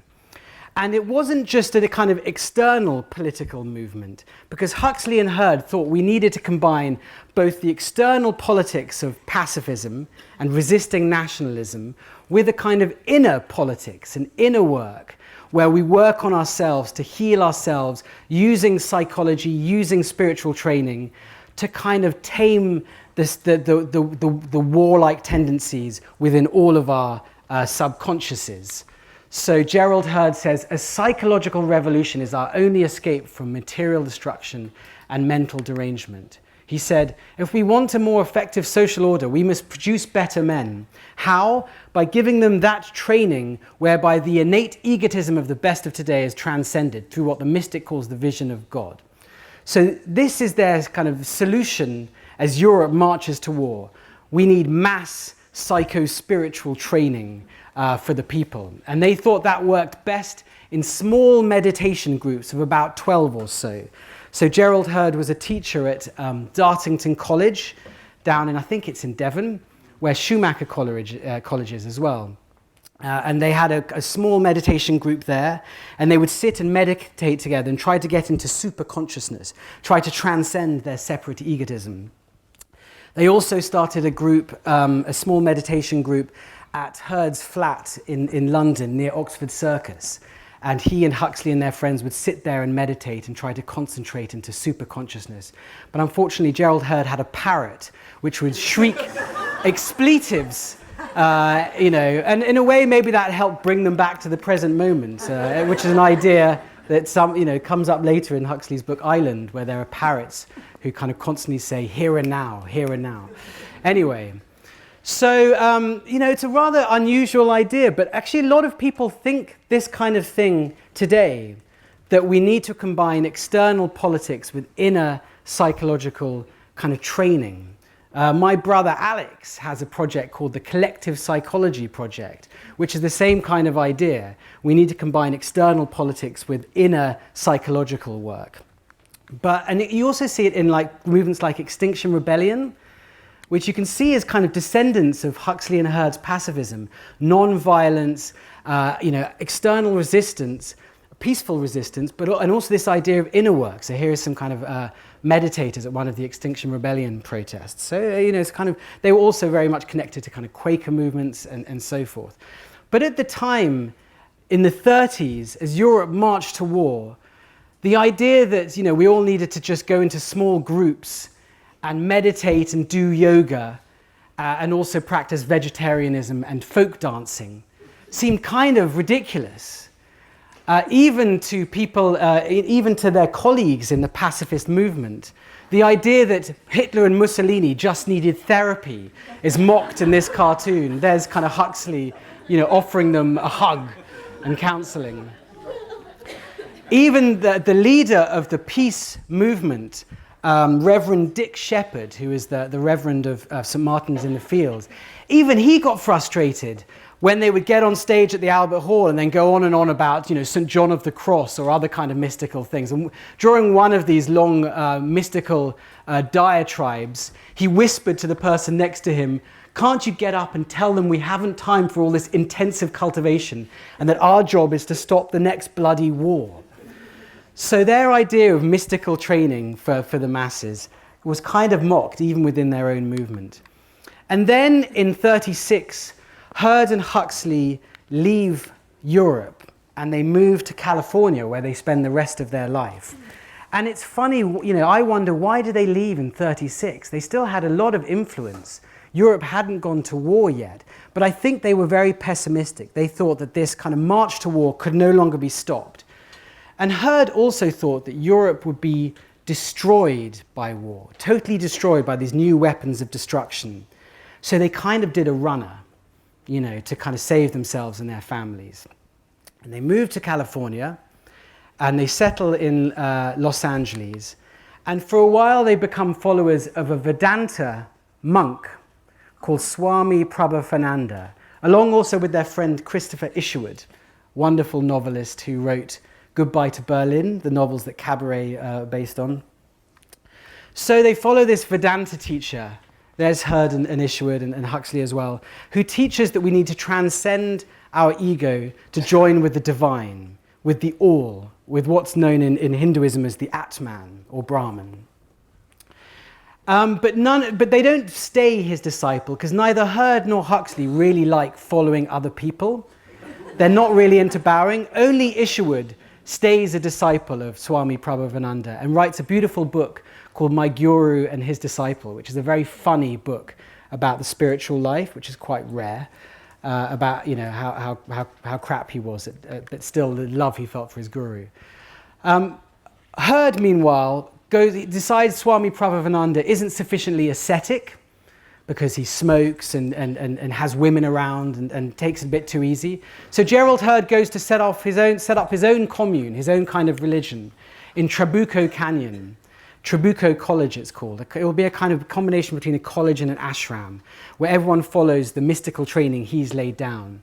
And it wasn't just a kind of external political movement, because Huxley and Herd thought we needed to combine both the external politics of pacifism and resisting nationalism with a kind of inner politics and inner work, where we work on ourselves to heal ourselves using psychology, using spiritual training, to kind of tame the warlike tendencies within all of our subconsciouses. So Gerald Herd says, a psychological revolution is our only escape from material destruction and mental derangement. He said, if we want a more effective social order, we must produce better men. How? By giving them that training whereby the innate egotism of the best of today is transcended through what the mystic calls the vision of God. So this is their kind of solution as Europe marches to war. We need mass psycho-spiritual training for the people. And they thought that worked best in small meditation groups of about 12 or so. So Gerald Hurd was a teacher at Dartington College, down in, I think it's in Devon, where Schumacher College is as well. And they had a small meditation group there, and they would sit and meditate together and try to get into super consciousness, try to transcend their separate egotism. They also started a group, a small meditation group at Hurd's flat in London near Oxford Circus. And he and Huxley and their friends would sit there and meditate and try to concentrate into super consciousness. But unfortunately, Gerald Hurd had a parrot which would shriek expletives, and in a way maybe that helped bring them back to the present moment, which is an idea that comes up later in Huxley's book Island, where there are parrots who kind of constantly say here and now, here and now. Anyway. So, it's a rather unusual idea, but actually a lot of people think this kind of thing today, that we need to combine external politics with inner psychological kind of training. My brother Alex has a project called the Collective Psychology Project, which is the same kind of idea. We need to combine external politics with inner psychological work. And you also see it in movements like Extinction Rebellion, which you can see as kind of descendants of Huxley and Hurd's pacifism, non-violence, external resistance, peaceful resistance, and also this idea of inner work. So here is some kind of meditators at one of the Extinction Rebellion protests. So, it's kind of, they were also very much connected to kind of Quaker movements and so forth. But at the time, in the 30s, as Europe marched to war, the idea that, we all needed to just go into small groups and meditate and do yoga and also practice vegetarianism and folk dancing seemed kind of ridiculous. Even to people, even to their colleagues in the pacifist movement, the idea that Hitler and Mussolini just needed therapy is mocked in this cartoon. There's kind of Huxley, offering them a hug and counseling. Even the leader of the peace movement, Reverend Dick Shepherd, who is the Reverend of St. Martin's in the Fields, even he got frustrated when they would get on stage at the Albert Hall and then go on and on about, St. John of the Cross or other kind of mystical things. And during one of these long mystical diatribes, he whispered to the person next to him, "Can't you get up and tell them we haven't time for all this intensive cultivation and that our job is to stop the next bloody war?" So their idea of mystical training for the masses was kind of mocked even within their own movement. And then in 1936, Hurd and Huxley leave Europe and they move to California, where they spend the rest of their life. And it's funny, I wonder, why did they leave in 1936? They still had a lot of influence. Europe hadn't gone to war yet, but I think they were very pessimistic. They thought that this kind of march to war could no longer be stopped. And Hurd also thought that Europe would be destroyed by war, totally destroyed by these new weapons of destruction. So they kind of did a runner, to kind of save themselves and their families. And they moved to California, and they settle in Los Angeles. And for a while, they become followers of a Vedanta monk called Swami Prabhavananda, along also with their friend Christopher Isherwood, wonderful novelist who wrote Goodbye to Berlin, the novels that Cabaret are based on. So they follow this Vedanta teacher. There's Hurd and Isherwood and Huxley as well, who teaches that we need to transcend our ego to join with the divine, with the all, with what's known in Hinduism as the Atman or Brahman. But they don't stay his disciple, because neither Hurd nor Huxley really like following other people. They're not really into bowing. Only Isherwood stays a disciple of Swami Prabhavananda and writes a beautiful book called My Guru and His Disciple, which is a very funny book about the spiritual life, which is quite rare, about how crap he was, but still the love he felt for his guru. Hurd, meanwhile, decides Swami Prabhavananda isn't sufficiently ascetic, because he smokes and has women around and takes it a bit too easy. So Gerald Hurd goes to set up his own commune, his own kind of religion, in Trabuco Canyon. Trabuco College, it's called. It will be a kind of combination between a college and an ashram, where everyone follows the mystical training he's laid down.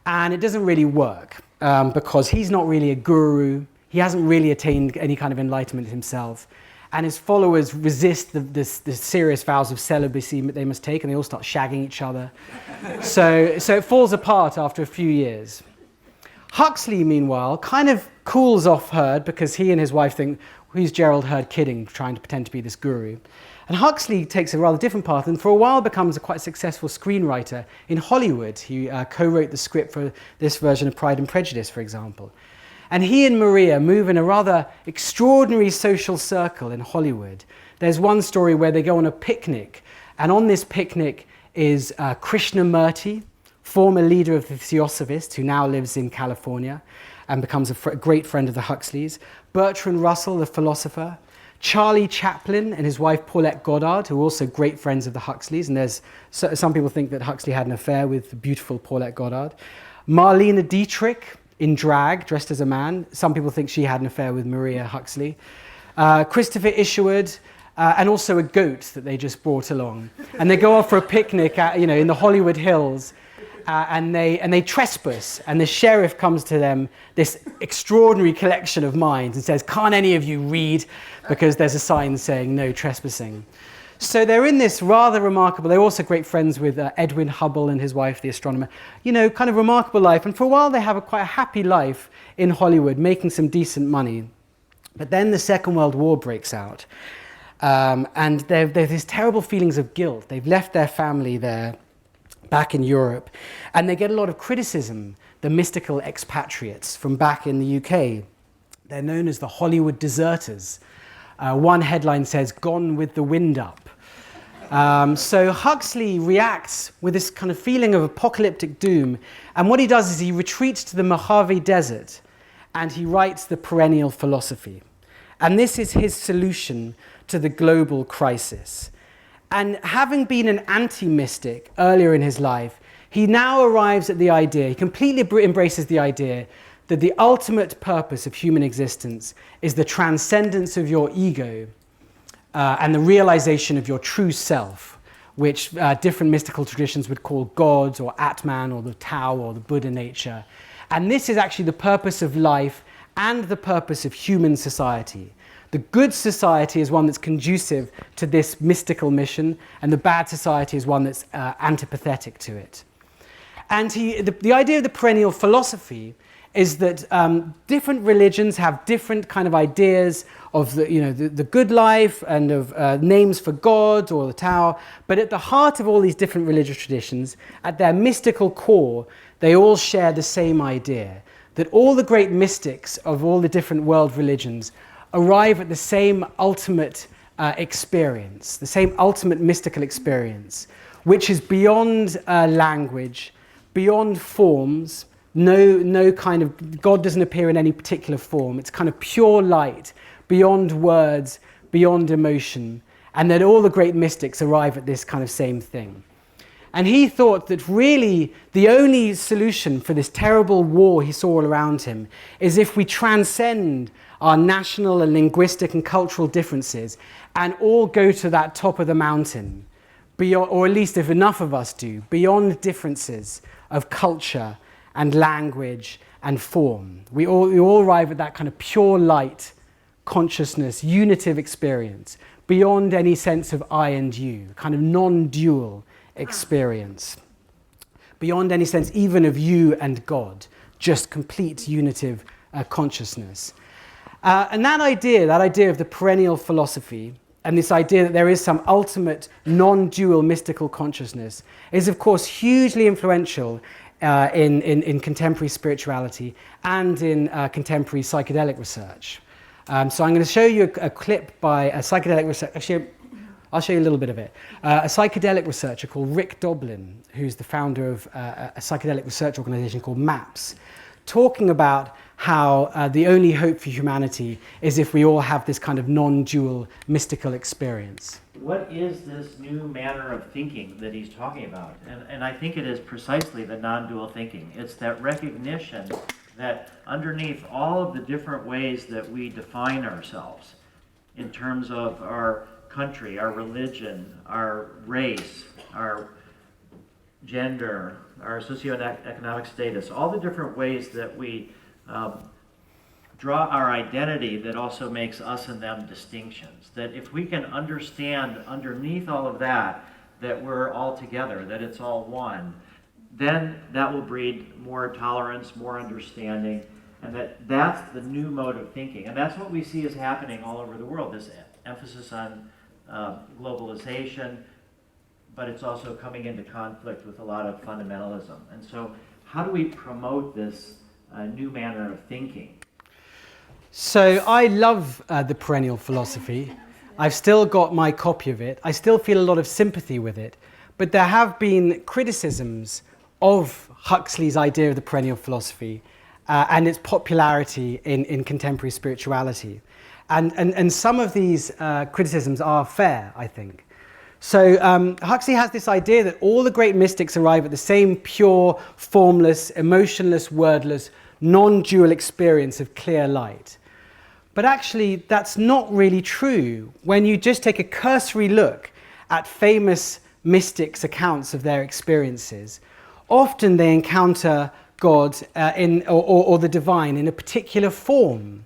And it doesn't really work, because he's not really a guru, He hasn't really attained any kind of enlightenment himself. And his followers resist the serious vows of celibacy they must take, and they all start shagging each other. So it falls apart after a few years. Huxley, meanwhile, kind of cools off Hurd because he and his wife think, who's Gerald Hurd kidding, trying to pretend to be this guru? And Huxley takes a rather different path and for a while becomes a quite successful screenwriter in Hollywood. He co-wrote the script for this version of Pride and Prejudice, for example. And he and Maria move in a rather extraordinary social circle in Hollywood. There's one story where they go on a picnic, and on this picnic is Krishnamurti, former leader of the Theosophists, who now lives in California and becomes a great friend of the Huxleys, Bertrand Russell, the philosopher, Charlie Chaplin and his wife Paulette Goddard, who are also great friends of the Huxleys, and some people think that Huxley had an affair with the beautiful Paulette Goddard, Marlene Dietrich, in drag, dressed as a man. Some people think she had an affair with Maria Huxley. Christopher Isherwood, and also a goat that they just brought along. And they go off for a picnic in the Hollywood Hills, and they trespass. And the sheriff comes to them, this extraordinary collection of minds, and says, "Can't any of you read?" Because there's a sign saying no trespassing. So they're in this rather remarkable, they're also great friends with Edwin Hubble and his wife, the astronomer, kind of remarkable life. And for a while they have quite a happy life in Hollywood, making some decent money. But then the Second World War breaks out. And there's these terrible feelings of guilt. They've left their family there, back in Europe. And they get a lot of criticism, the mystical expatriates from back in the UK. They're known as the Hollywood deserters. One headline says, "Gone with the wind up." So Huxley reacts with this kind of feeling of apocalyptic doom, and what he does is he retreats to the Mojave Desert and he writes the Perennial Philosophy. And this is his solution to the global crisis. And having been an anti-mystic earlier in his life, he now arrives at the idea, he completely embraces the idea that the ultimate purpose of human existence is the transcendence of your ego and the realization of your true self, which different mystical traditions would call God or Atman or the Tao or the Buddha nature. And this is actually the purpose of life and the purpose of human society. The good society is one that's conducive to this mystical mission, and the bad society is one that's antipathetic to it. And the idea of the Perennial Philosophy is that different religions have different kind of ideas of the good life and of names for God or the Tao, but at the heart of all these different religious traditions, at their mystical core, they all share the same idea, that all the great mystics of all the different world religions arrive at the same ultimate experience, the same ultimate mystical experience, which is beyond language, beyond forms. No kind of, God doesn't appear in any particular form. It's kind of pure light, beyond words, beyond emotion, and that all the great mystics arrive at this kind of same thing. And he thought that really the only solution for this terrible war he saw all around him is if we transcend our national and linguistic and cultural differences and all go to that top of the mountain, beyond, or at least if enough of us do, beyond differences of culture and language and form. We all arrive at that kind of pure light, consciousness, unitive experience, beyond any sense of I and you, kind of non-dual experience, beyond any sense even of you and God, just complete unitive consciousness. And that idea of the Perennial Philosophy, and this idea that there is some ultimate non-dual mystical consciousness, is of course hugely influential in contemporary spirituality and in contemporary psychedelic research. So I'm going to show you a clip by a psychedelic researcher. Actually, I'll show you a little bit of it. A psychedelic researcher called Rick Doblin, who's the founder of a psychedelic research organization called MAPS, talking about how the only hope for humanity is if we all have this kind of non-dual mystical experience. What is this new manner of thinking that he's talking about? And I think it is precisely the non-dual thinking. It's that recognition that underneath all of the different ways that we define ourselves in terms of our country, our religion, our race, our gender, our socioeconomic status, all the different ways that we draw our identity that also makes us and them distinctions. That if we can understand underneath all of that, that we're all together, that it's all one, then that will breed more tolerance, more understanding, and that's the new mode of thinking. And that's what we see is happening all over the world, this emphasis on globalization, but it's also coming into conflict with a lot of fundamentalism. And so how do we promote this new manner of thinking? So I love the perennial philosophy. I've still got my copy of it. I still feel a lot of sympathy with it. But there have been criticisms of Huxley's idea of the perennial philosophy and its popularity in contemporary spirituality. And some of these criticisms are fair, I think. So Huxley has this idea that all the great mystics arrive at the same pure, formless, emotionless, wordless, non-dual experience of clear light. But actually, that's not really true. When you just take a cursory look at famous mystics' accounts of their experiences, often they encounter God or the divine in a particular form.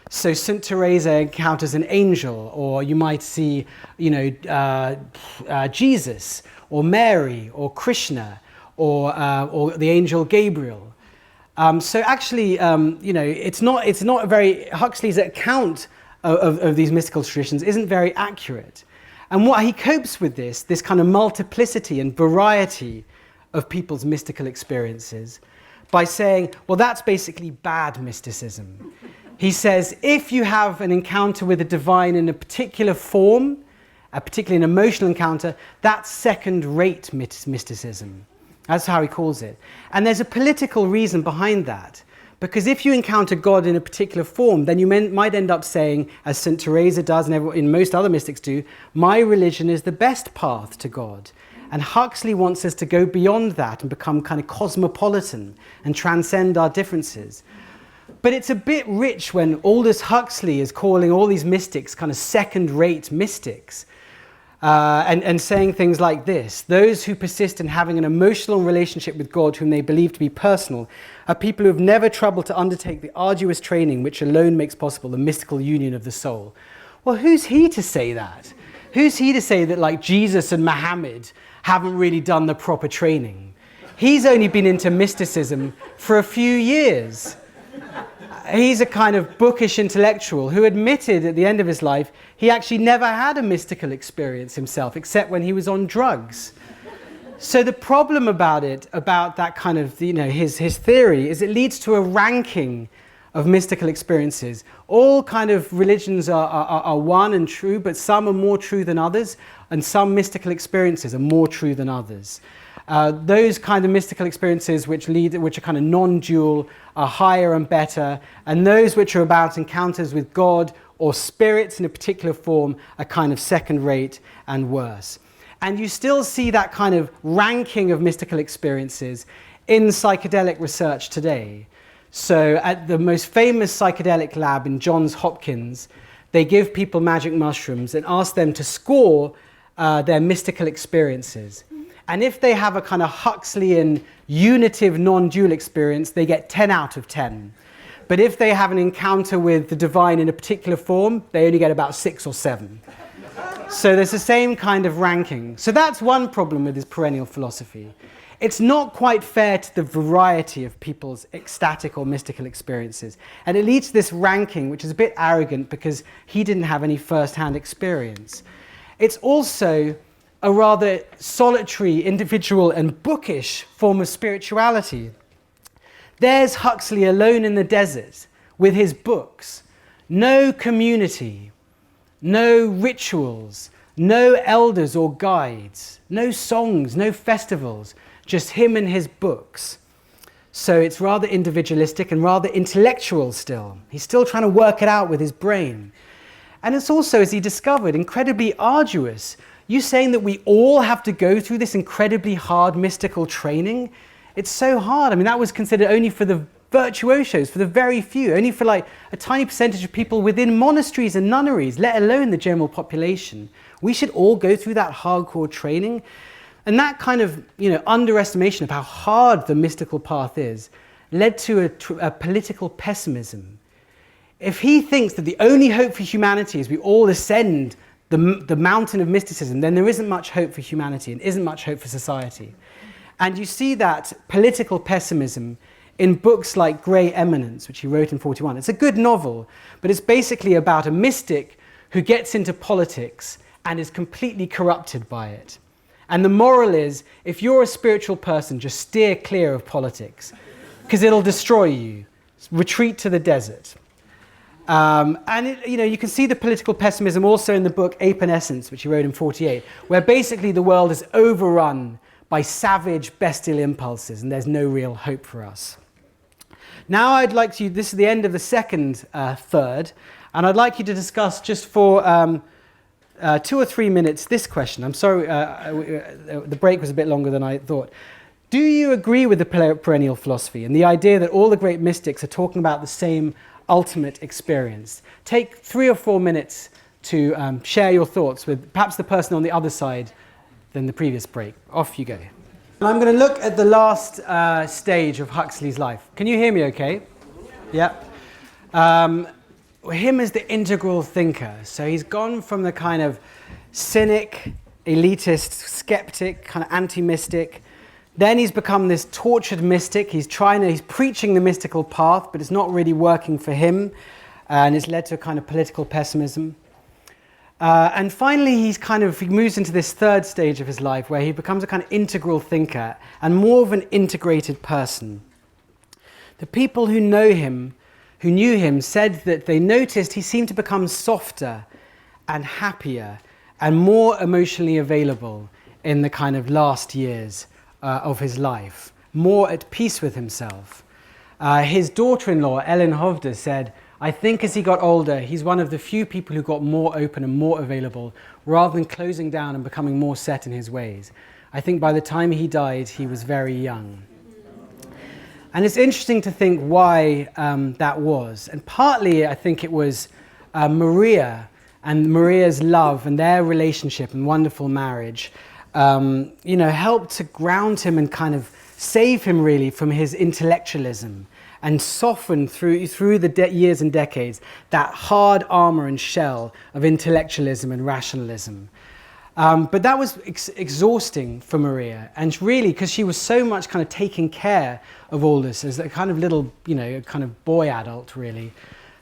So St. Teresa encounters an angel, or you might see, Jesus, or Mary, or Krishna, or the angel Gabriel. So actually, it's not a very, Huxley's account of these mystical traditions isn't very accurate. And what he copes with this kind of multiplicity and variety of people's mystical experiences by saying, well, that's basically bad mysticism. He says, if you have an encounter with the divine in a particular form, particularly an emotional encounter, that's second-rate mysticism. That's how he calls it. And there's a political reason behind that. Because if you encounter God in a particular form, then you might end up saying, as St. Teresa does and most other mystics do, my religion is the best path to God. And Huxley wants us to go beyond that and become kind of cosmopolitan and transcend our differences. But it's a bit rich when Aldous Huxley is calling all these mystics kind of second-rate mystics. And saying things like this: those who persist in having an emotional relationship with God whom they believe to be personal are people who have never troubled to undertake the arduous training which alone makes possible the mystical union of the soul. Well, who's he to say that? Who's he to say that, like, Jesus and Muhammad haven't really done the proper training? He's only been into mysticism for a few years. He's a kind of bookish intellectual who admitted at the end of his life he actually never had a mystical experience himself, except when he was on drugs. So the problem about that kind of, his theory, is it leads to a ranking of mystical experiences. All kind of religions are one and true, but some are more true than others, and some mystical experiences are more true than others. Those kind of mystical experiences which are kind of non-dual are higher and better, and those which are about encounters with God or spirits in a particular form are kind of second-rate and worse. And you still see that kind of ranking of mystical experiences in psychedelic research today. So at the most famous psychedelic lab in Johns Hopkins, they give people magic mushrooms and ask them to score their mystical experiences. And if they have a kind of Huxleyan unitive non-dual experience, they get 10 out of 10. But if they have an encounter with the divine in a particular form, they only get about 6 or 7. So there's the same kind of ranking. So that's one problem with this perennial philosophy. It's not quite fair to the variety of people's ecstatic or mystical experiences. And it leads to this ranking, which is a bit arrogant because he didn't have any first-hand experience. It's also a rather solitary, individual, and bookish form of spirituality. There's Huxley alone in the desert with his books. No community, no rituals, no elders or guides, no songs, no festivals, just him and his books. So it's rather individualistic and rather intellectual still. He's still trying to work it out with his brain. And it's also, as he discovered, incredibly arduous. You saying that we all have to go through this incredibly hard mystical training? It's so hard. I mean, that was considered only for the virtuosos, for the very few, only for like a tiny percentage of people within monasteries and nunneries, let alone the general population. We should all go through that hardcore training. And that kind of, underestimation of how hard the mystical path is led to a political pessimism. if he thinks that the only hope for humanity is we all ascend the mountain of mysticism, then there isn't much hope for humanity and isn't much hope for society. And you see that political pessimism in books like Grey Eminence, which he wrote in 41. It's a good novel, but it's basically about a mystic who gets into politics and is completely corrupted by it. And the moral is, if you're a spiritual person, just steer clear of politics, because it'll destroy you. Retreat to the desert. You can see the political pessimism also in the book Ape and Essence, which he wrote in 48, where basically the world is overrun by savage, bestial impulses, and there's no real hope for us. Now I'd like to, this is the end of the second third, and I'd like you to discuss just for 2 or 3 minutes this question. I'm sorry, the break was a bit longer than I thought. Do you agree with the perennial philosophy and the idea that all the great mystics are talking about the same ultimate experience? Take 3 or 4 minutes to share your thoughts with perhaps the person on the other side than the previous break. Off you go. I'm going to look at the last stage of Huxley's life. Can you hear me okay? Yeah. Him as the integral thinker. So he's gone from the kind of cynic, elitist, skeptic, kind of anti-mystic. Then he's become this tortured mystic. He's preaching the mystical path, but it's not really working for him. And it's led to a kind of political pessimism. And finally, he moves into this third stage of his life where he becomes a kind of integral thinker and more of an integrated person. The people who knew him, said that they noticed he seemed to become softer and happier and more emotionally available in the kind of last years of his life, more at peace with himself. His daughter-in-law, Ellen Hovde, said, I think as he got older, he's one of the few people who got more open and more available rather than closing down and becoming more set in his ways. I think by the time he died, he was very young. And it's interesting to think why that was. And partly, I think it was Maria and Maria's love and their relationship and wonderful marriage, helped to ground him and kind of save him really from his intellectualism and soften through the years and decades that hard armor and shell of intellectualism and rationalism. But that was exhausting for Maria, and really because she was so much kind of taking care of Aldous as a kind of little, kind of boy adult really,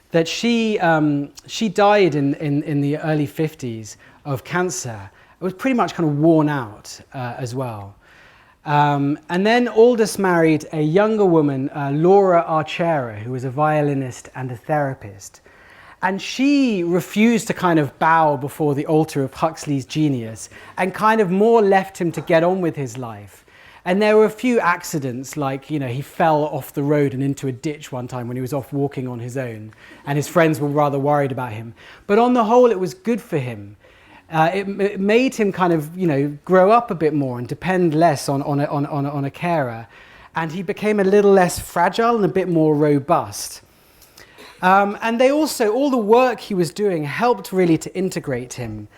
that she died in the early 50s of cancer. It was pretty much kind of worn out as well. And then Aldous married a younger woman, Laura Archera, who was a violinist and a therapist. And she refused to kind of bow before the altar of Huxley's genius and kind of more left him to get on with his life. And there were a few accidents, like, he fell off the road and into a ditch one time when he was off walking on his own, and his friends were rather worried about him. But on the whole, it was good for him. It made him kind of, grow up a bit more and depend less on a carer. And he became a little less fragile and a bit more robust. And they also, all the work he was doing helped really to integrate him.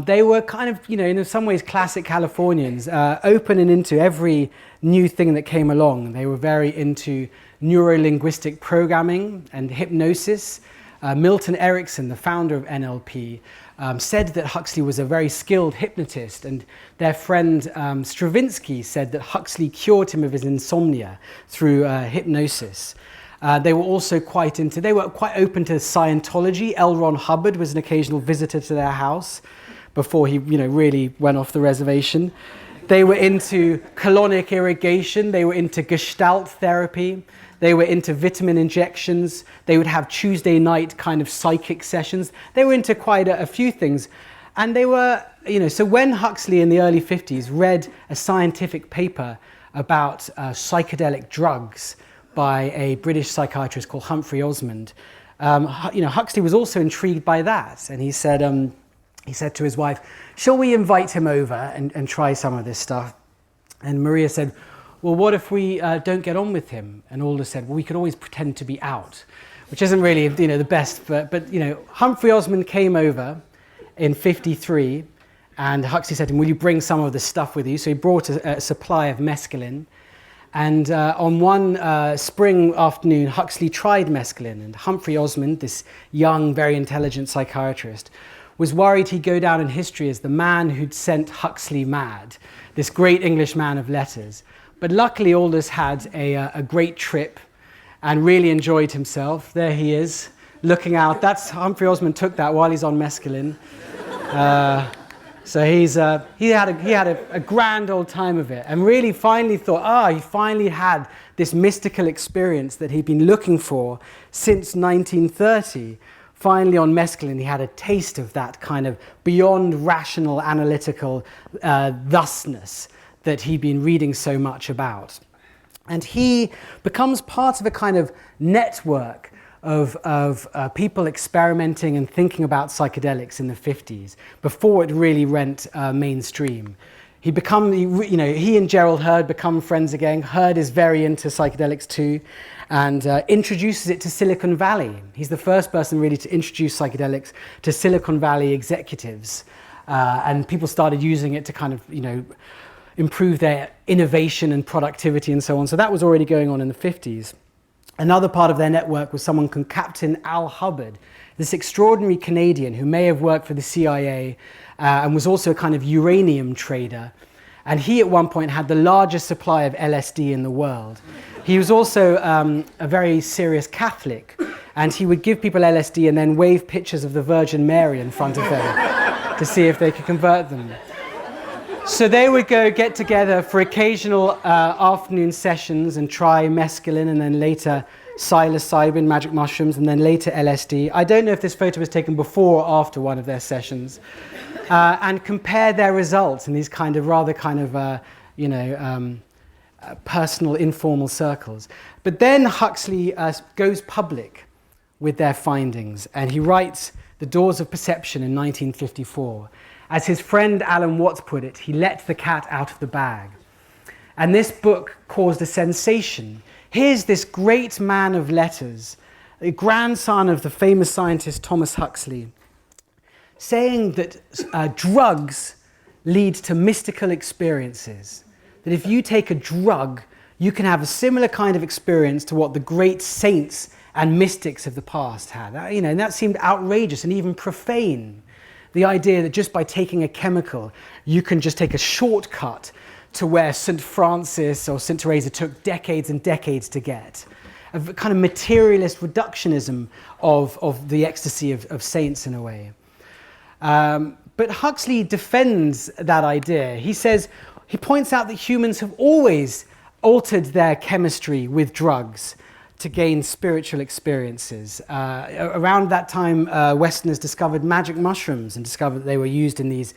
They were kind of, in some ways classic Californians, open and into every new thing that came along. They were very into neuro-linguistic programming and hypnosis. Milton Erickson, the founder of NLP, said that Huxley was a very skilled hypnotist, and their friend Stravinsky said that Huxley cured him of his insomnia through hypnosis. They were also quite open to Scientology. L. Ron Hubbard was an occasional visitor to their house before he, really went off the reservation. They were into colonic irrigation. They were into Gestalt therapy. They were into vitamin injections. They would have Tuesday night kind of psychic sessions. They were into quite a few things. And they were, so when Huxley in the early 50s read a scientific paper about psychedelic drugs by a British psychiatrist called Humphrey Osmond, Huxley was also intrigued by that. And he said to his wife, shall we invite him over and try some of this stuff? And Maria said, well, what if we don't get on with him? And Aldous said, well, we could always pretend to be out, which isn't really, the best. But Humphrey Osmond came over in 53, and Huxley said to him, will you bring some of the stuff with you? So he brought a supply of mescaline. And on one spring afternoon, Huxley tried mescaline, and Humphrey Osmond, this young, very intelligent psychiatrist, was worried he'd go down in history as the man who'd sent Huxley mad, this great English man of letters. But luckily, Aldous had a great trip and really enjoyed himself. There he is, looking out. That's Humphrey Osmond took that while he's on mescaline. So he had a grand old time of it, and really finally thought, he finally had this mystical experience that he'd been looking for since 1930. Finally, on mescaline, he had a taste of that kind of beyond rational, analytical thusness that he'd been reading so much about. And he becomes part of a kind of network of people experimenting and thinking about psychedelics in the 50s, before it really went mainstream. He and Gerald Hurd become friends again. Hurd is very into psychedelics too, and introduces it to Silicon Valley. He's the first person really to introduce psychedelics to Silicon Valley executives, and people started using it to kind of, improve their innovation and productivity and so on. So that was already going on in the 50s. Another part of their network was someone called Captain Al Hubbard, this extraordinary Canadian who may have worked for the CIA and was also a kind of uranium trader. And he at one point had the largest supply of LSD in the world. He was also a very serious Catholic, and he would give people LSD and then wave pictures of the Virgin Mary in front of them to see if they could convert them. So they would go get together for occasional afternoon sessions and try mescaline, and then later psilocybin, magic mushrooms, and then later LSD. I don't know if this photo was taken before or after one of their sessions, and compare their results in these kind of rather kind of personal, informal circles. But then Huxley goes public with their findings, and he writes The Doors of Perception in 1954. As his friend Alan Watts put it, he let the cat out of the bag. And this book caused a sensation. Here's this great man of letters, a grandson of the famous scientist Thomas Huxley, saying that drugs lead to mystical experiences. That if you take a drug, you can have a similar kind of experience to what the great saints and mystics of the past had. And that seemed outrageous and even profane. The idea that just by taking a chemical, you can just take a shortcut to where St. Francis or St. Teresa took decades and decades to get. A kind of materialist reductionism of the ecstasy of saints in a way. But Huxley defends that idea. He points out that humans have always altered their chemistry with drugs to gain spiritual experiences. Around that time, Westerners discovered magic mushrooms and discovered that they were used in these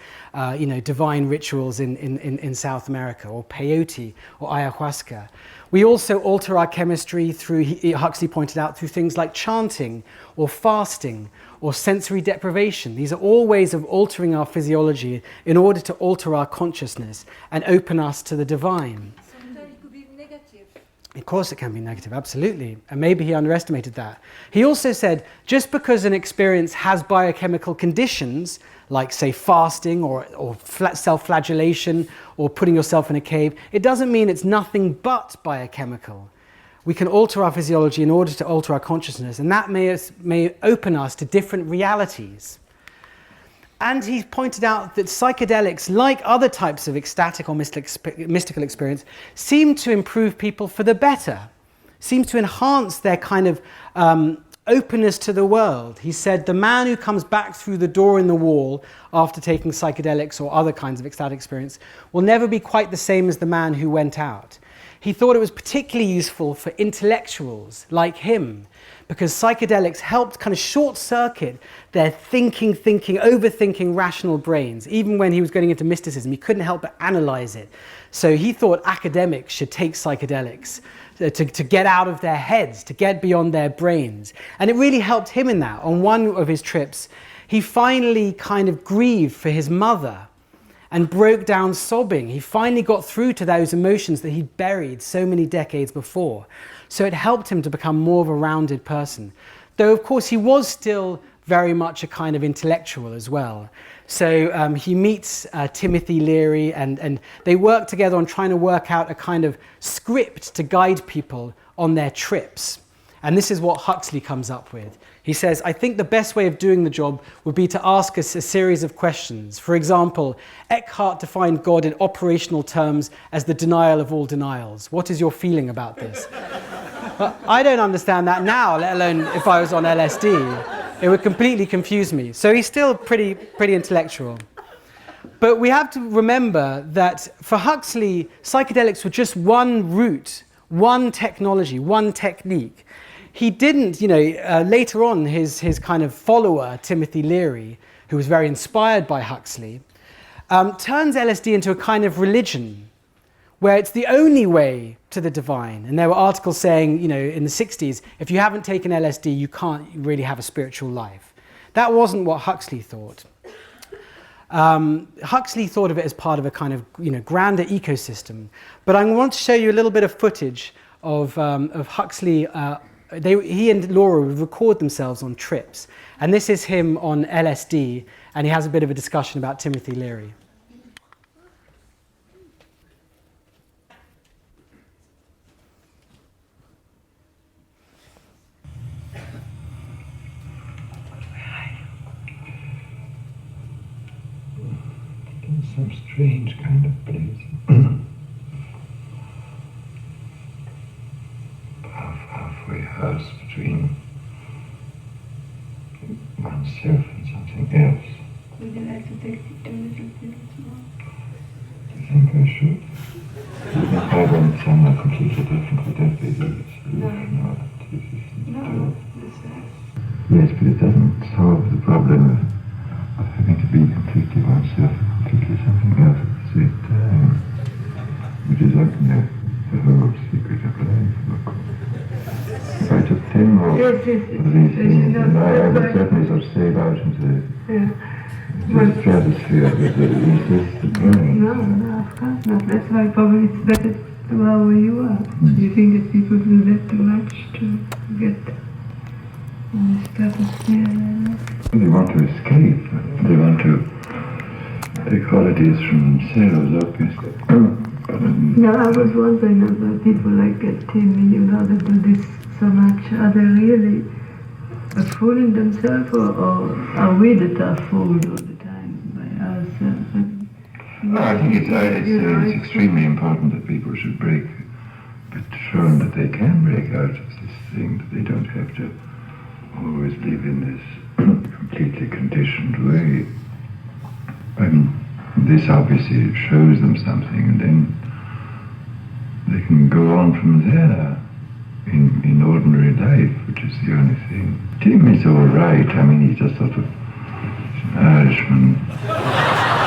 divine rituals in South America, or peyote, or ayahuasca. We also alter our chemistry through, Huxley pointed out, through things like chanting, or fasting, or sensory deprivation. These are all ways of altering our physiology in order to alter our consciousness and open us to the divine. Sometimes it could be negative. Of course it can be negative, absolutely. And maybe he underestimated that. He also said, just because an experience has biochemical conditions, like say fasting or self-flagellation or putting yourself in a cave, it doesn't mean it's nothing but biochemical. We can alter our physiology in order to alter our consciousness, and that may open us to different realities. And he pointed out that psychedelics, like other types of ecstatic or mystical experience, seem to improve people for the better, seem to enhance their kind of openness to the world. He said, the man who comes back through the door in the wall after taking psychedelics or other kinds of ecstatic experience will never be quite the same as the man who went out. He thought it was particularly useful for intellectuals like him, because psychedelics helped kind of short-circuit their overthinking rational brains. Even when he was getting into mysticism, he couldn't help but analyze it. So he thought academics should take psychedelics to get out of their heads, to get beyond their brains. And it really helped him in that. On one of his trips, he finally kind of grieved for his mother and broke down sobbing. He finally got through to those emotions that he'd buried so many decades before. So it helped him to become more of a rounded person. Though, of course, he was still very much a kind of intellectual as well. So he meets Timothy Leary, and they work together on trying to work out a kind of script to guide people on their trips. And this is what Huxley comes up with. He says, I think the best way of doing the job would be to ask us a series of questions. For example, Eckhart defined God in operational terms as the denial of all denials. What is your feeling about this? Well, I don't understand that now, let alone if I was on LSD. It would completely confuse me. So he's still pretty intellectual. But we have to remember that for Huxley, psychedelics were just one route, one technology, one technique. He didn't, later on, his kind of follower, Timothy Leary, who was very inspired by Huxley, turns LSD into a kind of religion, where it's the only way to the divine. And there were articles saying, in the 60s, if you haven't taken LSD, you can't really have a spiritual life. That wasn't what Huxley thought. Huxley thought of it as part of a kind of, grander ecosystem. But I want to show you a little bit of footage of Huxley. He and Laura would record themselves on trips. And this is him on LSD, and he has a bit of a discussion about Timothy Leary. Some strange kind of place. Halfway house between oneself and something else. Would you like to take a little bit more? Do you think I should? Even if I went somewhere completely different, would that be the solution? No, that's right. Yes, but it doesn't solve the problem of having to be completely oneself, completely something else at the same time, which is the whole secret of life. If I took 10 more of these things, then I would certainly sort of save out into the stratosphere with these the brain. No, of course not. That's why probably it's better to are where you are. You think that people do that too much to get in the stratosphere? They want to escape. They want to take holidays from themselves, obviously. No, I was wondering about people like Tim, that do this so much. Are they really fooling themselves, or are we that are fooled all the time by ourselves? I think it's extremely important that people should break, but shown that they can break out of this thing, that they don't have to always live in this completely conditioned way. I mean, this obviously shows them something, and then they can go on from there in ordinary life, which is the only thing. Tim is all right. I mean, he's just sort of an Irishman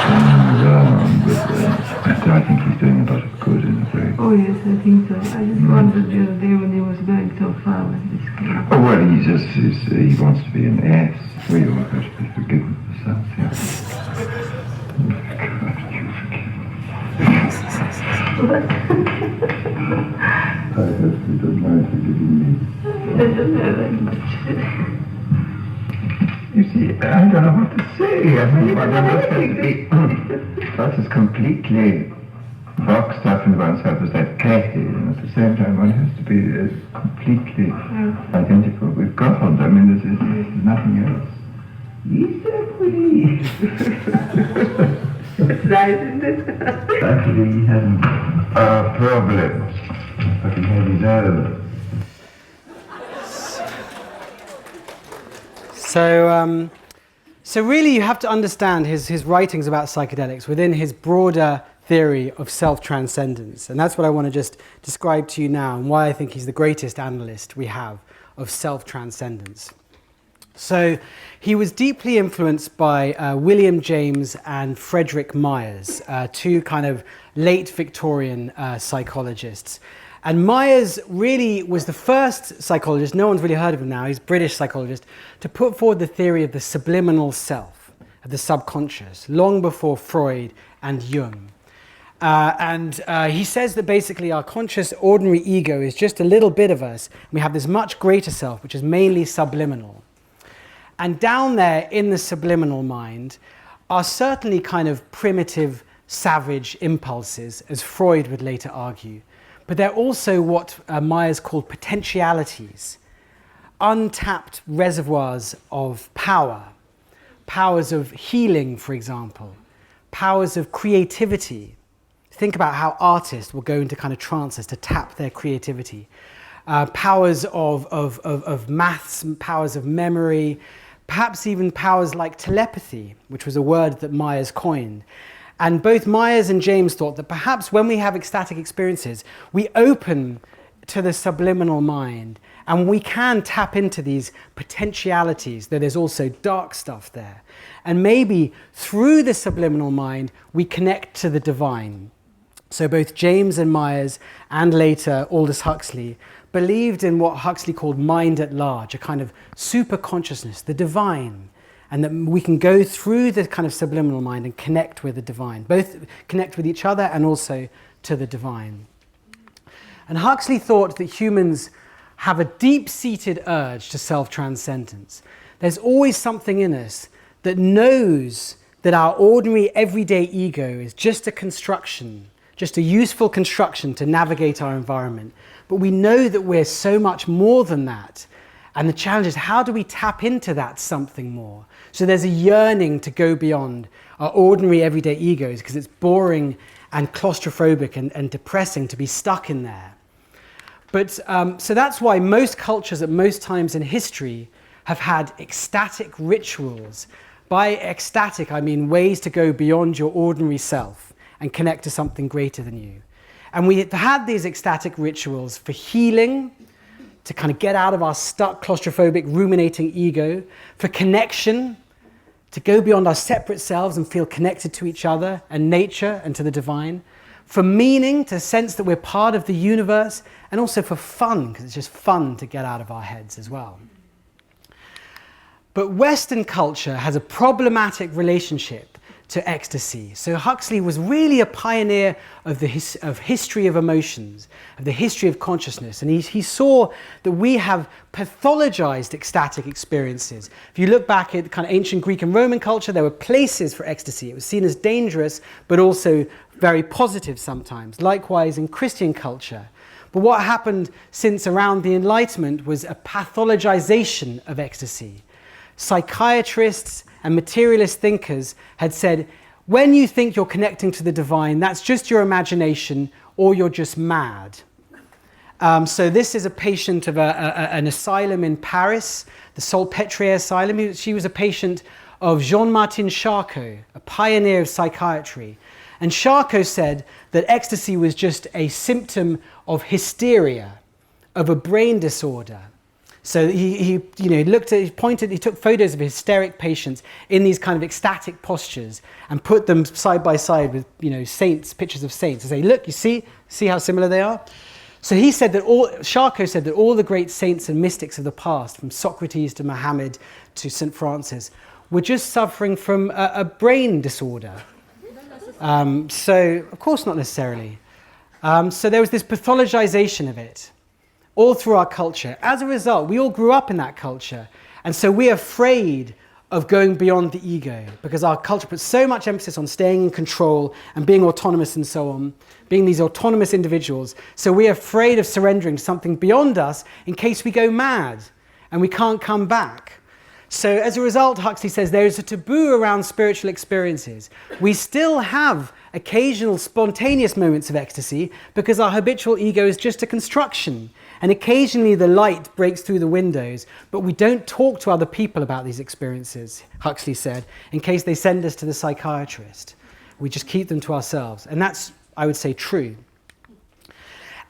running around, but I think he's doing a lot of good in a way. Oh yes, I think so. I just wondered the other day when he was going so far with this guy. Oh well, he wants to be an ass. We all have to be forgiven for something. God, you forgive me. I hope you don't mind forgiving me. I don't know very much. You see, I don't know what to say. I mean, one has to be that is completely boxed up in oneself as that cat is, and at the same time one has to be completely identical with God. I mean, there's nothing else. He's so pretty. It's nice, isn't it? Actually, he hasn't problems, but he has his own. So really you have to understand his writings about psychedelics within his broader theory of self-transcendence. And that's what I want to just describe to you now, and why I think he's the greatest analyst we have of self-transcendence. So he was deeply influenced by William James and Frederick Myers, two kind of late Victorian psychologists. And Myers really was the first psychologist, no one's really heard of him now, he's a British psychologist, to put forward the theory of the subliminal self, of the subconscious, long before Freud and Jung. He says that basically our conscious ordinary ego is just a little bit of us, and we have this much greater self, which is mainly subliminal. And down there in the subliminal mind are certainly kind of primitive, savage impulses, as Freud would later argue. But they're also what Myers called potentialities, untapped reservoirs of power, powers of healing, for example, powers of creativity. Think about how artists will go into kind of trances to tap their creativity. Powers of maths, powers of memory, perhaps even powers like telepathy, which was a word that Myers coined. And both Myers and James thought that perhaps when we have ecstatic experiences, we open to the subliminal mind and we can tap into these potentialities, though there's also dark stuff there. And maybe through the subliminal mind, we connect to the divine. So both James and Myers, and later Aldous Huxley, believed in what Huxley called mind at large, a kind of super consciousness, the divine, and that we can go through the kind of subliminal mind and connect with the divine, both connect with each other and also to the divine. And Huxley thought that humans have a deep-seated urge to self-transcendence. There's always something in us that knows that our ordinary everyday ego is just a construction, just a useful construction to navigate our environment. But we know that we're so much more than that. And the challenge is, how do we tap into that something more? So there's a yearning to go beyond our ordinary everyday egos because it's boring and claustrophobic and depressing to be stuck in there. But so that's why most cultures at most times in history have had ecstatic rituals. By ecstatic, I mean ways to go beyond your ordinary self and connect to something greater than you. And we had these ecstatic rituals for healing, to kind of get out of our stuck, claustrophobic, ruminating ego, for connection, to go beyond our separate selves and feel connected to each other and nature and to the divine, for meaning, to sense that we're part of the universe, and also for fun, because it's just fun to get out of our heads as well. But Western culture has a problematic relationship to ecstasy. So Huxley was really a pioneer of the history of emotions, of the history of consciousness. And he saw that we have pathologized ecstatic experiences. If you look back at kind of ancient Greek and Roman culture, there were places for ecstasy. It was seen as dangerous, but also very positive sometimes. Likewise in Christian culture. But what happened since around the Enlightenment was a pathologization of ecstasy. Psychiatrists and materialist thinkers had said, when you think you're connecting to the divine, that's just your imagination or you're just mad. So this is a patient of an asylum in Paris, the Salpêtrière Asylum. She was a patient of Jean-Martin Charcot, a pioneer of psychiatry. And Charcot said that ecstasy was just a symptom of hysteria, of a brain disorder. So he took photos of hysteric patients in these kind of ecstatic postures and put them side by side with, saints, pictures of saints, and say, look, you see how similar they are? So he said that Charcot said that all the great saints and mystics of the past, from Socrates to Muhammad to St. Francis, were just suffering from a brain disorder. So, of course, not necessarily. So there was this pathologization of it all through our culture. As a result, we all grew up in that culture. And so we're afraid of going beyond the ego because our culture puts so much emphasis on staying in control and being autonomous and so on, being these autonomous individuals. So we're afraid of surrendering to something beyond us in case we go mad and we can't come back. So as a result, Huxley says there is a taboo around spiritual experiences. We still have occasional spontaneous moments of ecstasy because our habitual ego is just a construction. And occasionally the light breaks through the windows, but we don't talk to other people about these experiences, Huxley said, in case they send us to the psychiatrist. We just keep them to ourselves. And that's, I would say, true.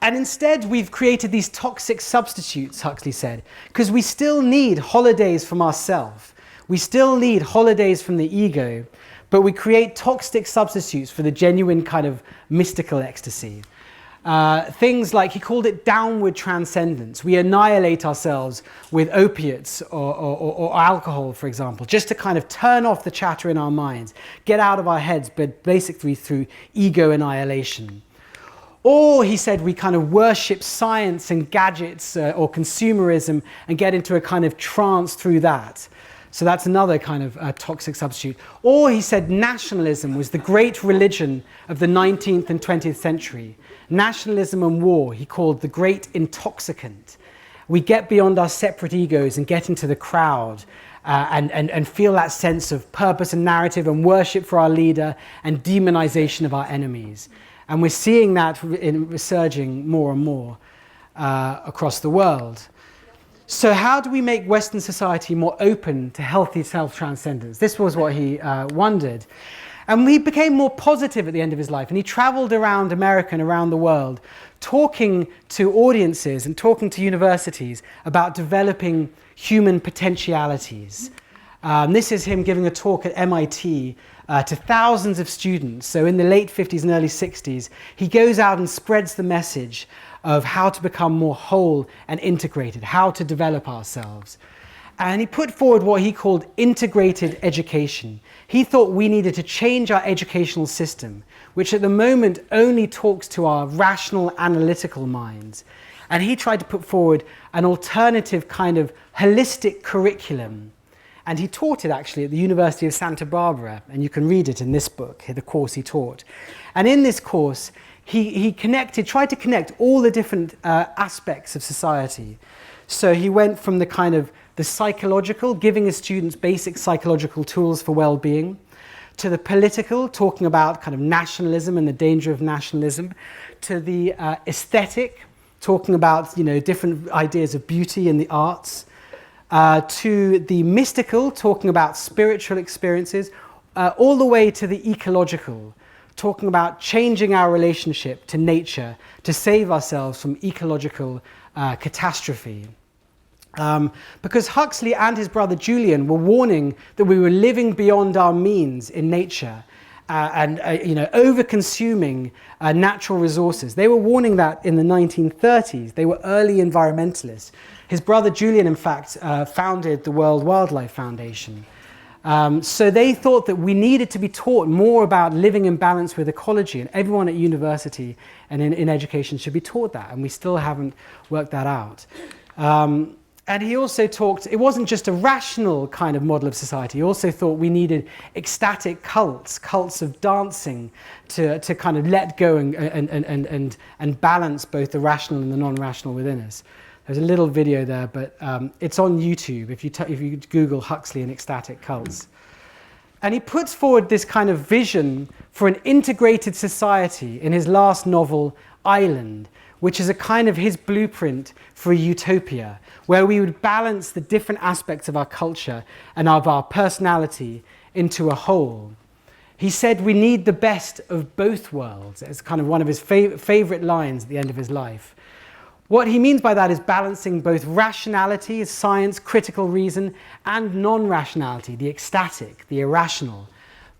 And instead, we've created these toxic substitutes, Huxley said, because we still need holidays from ourselves. We still need holidays from the ego, but we create toxic substitutes for the genuine kind of mystical ecstasy. Things like, he called it downward transcendence. We annihilate ourselves with opiates or alcohol, for example, just to kind of turn off the chatter in our minds, get out of our heads, but basically through ego annihilation. Or, he said, we kind of worship science and gadgets or consumerism and get into a kind of trance through that. So that's another kind of toxic substitute. Or he said nationalism was the great religion of the 19th and 20th century. Nationalism and war he called the great intoxicant. We get beyond our separate egos and get into the crowd and feel that sense of purpose and narrative and worship for our leader and demonization of our enemies. And we're seeing that resurging more and more across the world. So how do we make Western society more open to healthy self-transcendence? This was what he wondered. And he became more positive at the end of his life. And he traveled around America and around the world, talking to audiences and talking to universities about developing human potentialities. This is him giving a talk at MIT to thousands of students. So in the late 50s and early 60s, he goes out and spreads the message of how to become more whole and integrated, how to develop ourselves. And he put forward what he called integrated education. He thought we needed to change our educational system, which at the moment only talks to our rational, analytical minds. And he tried to put forward an alternative kind of holistic curriculum. And he taught it actually at the University of Santa Barbara, and you can read it in this book, the course he taught. And in this course, he tried to connect all the different aspects of society. So he went from the kind of the psychological, giving his students basic psychological tools for well-being, to the political, talking about kind of nationalism and the danger of nationalism, to the aesthetic, talking about different ideas of beauty and the arts, to the mystical, talking about spiritual experiences, all the way to the ecological, talking about changing our relationship to nature to save ourselves from ecological catastrophe. Because Huxley and his brother Julian were warning that we were living beyond our means in nature and over-consuming natural resources. They were warning that in the 1930s. They were early environmentalists. His brother Julian, in fact, founded the World Wildlife Foundation. So they thought that we needed to be taught more about living in balance with ecology, and everyone at university and in education should be taught that, and we still haven't worked that out. And he also talked, it wasn't just a rational kind of model of society, he also thought we needed ecstatic cults of dancing to kind of let go and balance both the rational and the non-rational within us. There's a little video there, but it's on YouTube if you Google Huxley and ecstatic cults. And he puts forward this kind of vision for an integrated society in his last novel, Island, which is a kind of his blueprint for a utopia, where we would balance the different aspects of our culture and of our personality into a whole. He said we need the best of both worlds. It's kind of one of his favorite lines at the end of his life. What he means by that is balancing both rationality, science, critical reason, and non-rationality, the ecstatic, the irrational.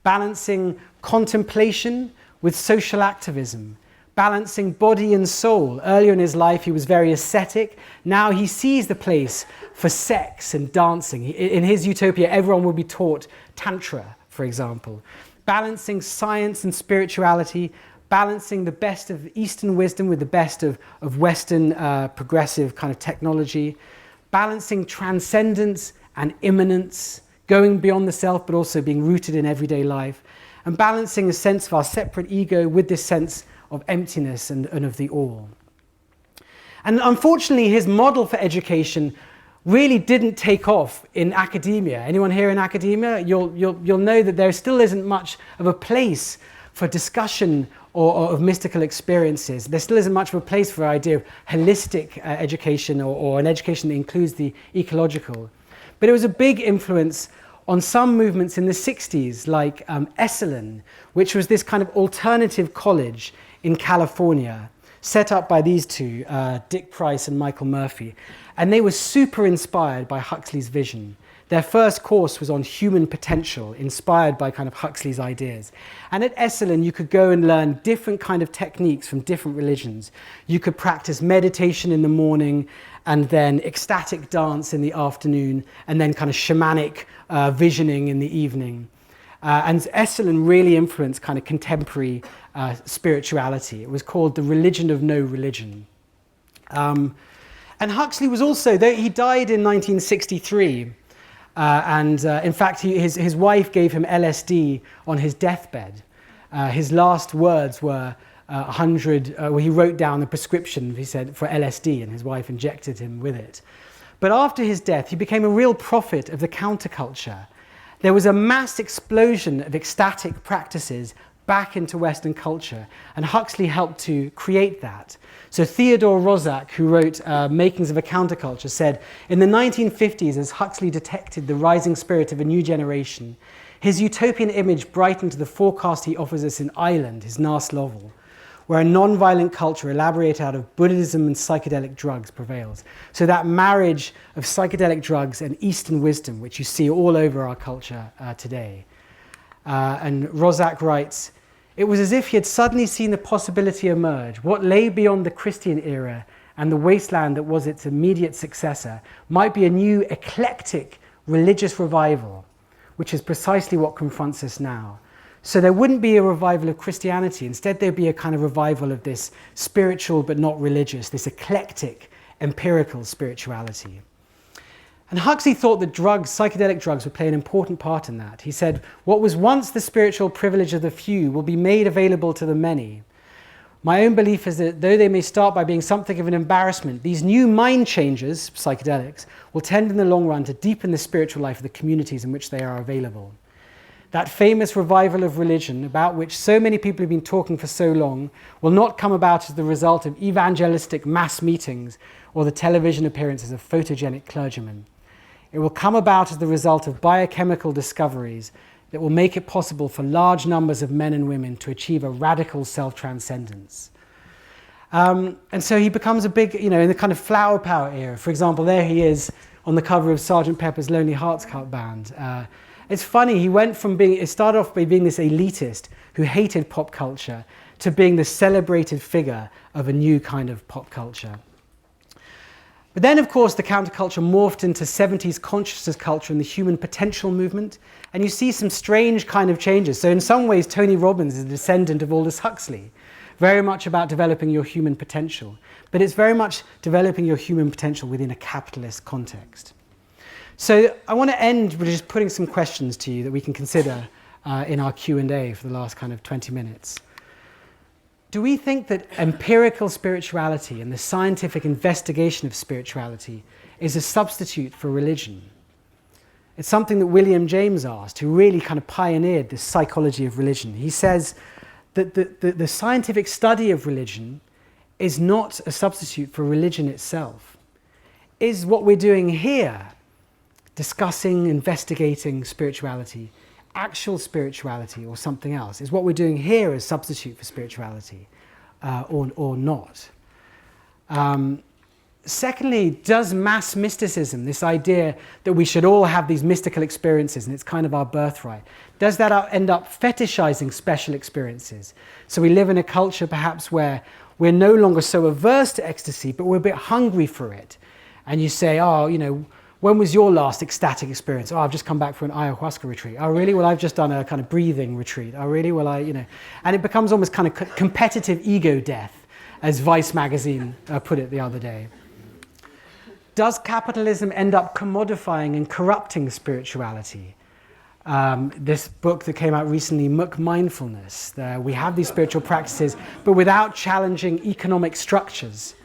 Balancing contemplation with social activism. Balancing body and soul. Earlier in his life, he was very ascetic. Now he sees the place for sex and dancing. In his utopia, everyone will be taught Tantra, for example. Balancing science and spirituality. Balancing the best of Eastern wisdom with the best of Western progressive kind of technology, balancing transcendence and immanence, going beyond the self but also being rooted in everyday life, and balancing a sense of our separate ego with this sense of emptiness and of the all. And unfortunately, his model for education really didn't take off in academia. Anyone here in academia? You'll know that there still isn't much of a place for discussion or of mystical experiences. There still isn't much of a place for the idea of holistic education or an education that includes the ecological. But it was a big influence on some movements in the 60s, like Esalen, which was this kind of alternative college in California, set up by these two, Dick Price and Michael Murphy. And they were super inspired by Huxley's vision. Their first course was on human potential, inspired by kind of Huxley's ideas. And at Esalen, you could go and learn different kind of techniques from different religions. You could practice meditation in the morning, and then ecstatic dance in the afternoon, and then kind of shamanic visioning in the evening. And Esalen really influenced kind of contemporary spirituality. It was called the religion of no religion. And Huxley was also, though he died in 1963, In fact, his wife gave him LSD on his deathbed. His last words were 100, he wrote down the prescription, he said, for LSD, and his wife injected him with it. But after his death, he became a real prophet of the counterculture. There was a mass explosion of ecstatic practices back into Western culture, and Huxley helped to create that. So Theodore Roszak, who wrote Makings of a Counterculture, said, in the 1950s, as Huxley detected the rising spirit of a new generation, his utopian image brightened to the forecast he offers us in Island, his last novel, where a non-violent culture elaborated out of Buddhism and psychedelic drugs prevails. So that marriage of psychedelic drugs and Eastern wisdom, which you see all over our culture today. And Roszak writes, it was as if he had suddenly seen the possibility emerge. What lay beyond the Christian era and the wasteland that was its immediate successor might be a new eclectic religious revival, which is precisely what confronts us now. So there wouldn't be a revival of Christianity. Instead, there'd be a kind of revival of this spiritual but not religious, this eclectic, empirical spirituality. And Huxley thought that drugs, psychedelic drugs, would play an important part in that. He said, what was once the spiritual privilege of the few will be made available to the many. My own belief is that though they may start by being something of an embarrassment, these new mind changers, psychedelics, will tend in the long run to deepen the spiritual life of the communities in which they are available. That famous revival of religion, about which so many people have been talking for so long, will not come about as the result of evangelistic mass meetings or the television appearances of photogenic clergymen. It will come about as the result of biochemical discoveries that will make it possible for large numbers of men and women to achieve a radical self-transcendence. And so he becomes a big, in the kind of flower power era. For example, there he is on the cover of Sgt. Pepper's Lonely Hearts Club Band. It's funny, it started off by being this elitist who hated pop culture to being the celebrated figure of a new kind of pop culture. But then, of course, the counterculture morphed into 70s consciousness culture and the human potential movement, and you see some strange kind of changes. So in some ways, Tony Robbins is a descendant of Aldous Huxley, very much about developing your human potential. But it's very much developing your human potential within a capitalist context. So I want to end with just putting some questions to you that we can consider in our Q&A for the last kind of 20 minutes. Do we think that empirical spirituality and the scientific investigation of spirituality is a substitute for religion? It's something that William James asked, who really kind of pioneered this psychology of religion. He says that the scientific study of religion is not a substitute for religion itself. Is what we're doing here, discussing, investigating spirituality, actual spirituality or something else? Is what we're doing here a substitute for spirituality or not? Secondly, does mass mysticism, this idea that we should all have these mystical experiences and it's kind of our birthright, does that end up fetishizing special experiences? So we live in a culture perhaps where we're no longer so averse to ecstasy, but we're a bit hungry for it. And you say, when was your last ecstatic experience? Oh, I've just come back from an ayahuasca retreat. Oh, really? Well, I've just done a kind of breathing retreat. Oh, really? Well, And it becomes almost kind of competitive ego death, as Vice magazine put it the other day. Does capitalism end up commodifying and corrupting spirituality? This book that came out recently, Mindfulness, we have these spiritual practices, but without challenging economic structures.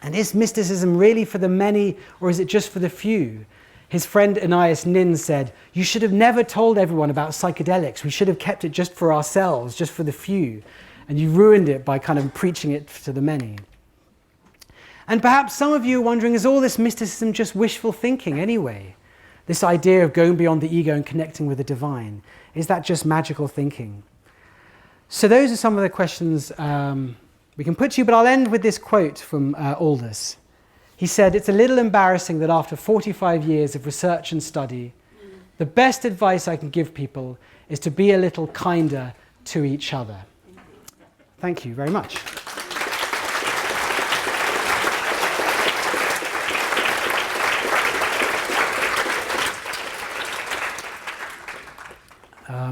And is mysticism really for the many, or is it just for the few? His friend Anais Nin said, you should have never told everyone about psychedelics. We should have kept it just for ourselves, just for the few. And you ruined it by kind of preaching it to the many. And perhaps some of you are wondering, is all this mysticism just wishful thinking anyway? This idea of going beyond the ego and connecting with the divine, is that just magical thinking? So those are some of the questions we can put to you, but I'll end with this quote from Aldous. He said, it's a little embarrassing that after 45 years of research and study, the best advice I can give people is to be a little kinder to each other. Thank you very much.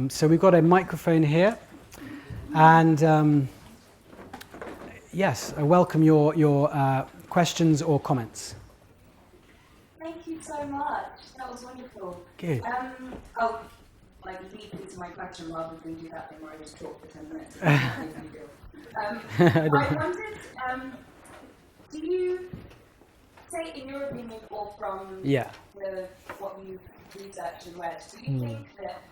So we've got a microphone here, and yes, I welcome your questions or comments. Thank you so much. That was wonderful. Good. I'll lead into my question rather than do that thing where I just talk for 10 minutes. I wondered, do you say, in your opinion, or from what you've researched and read, do you think that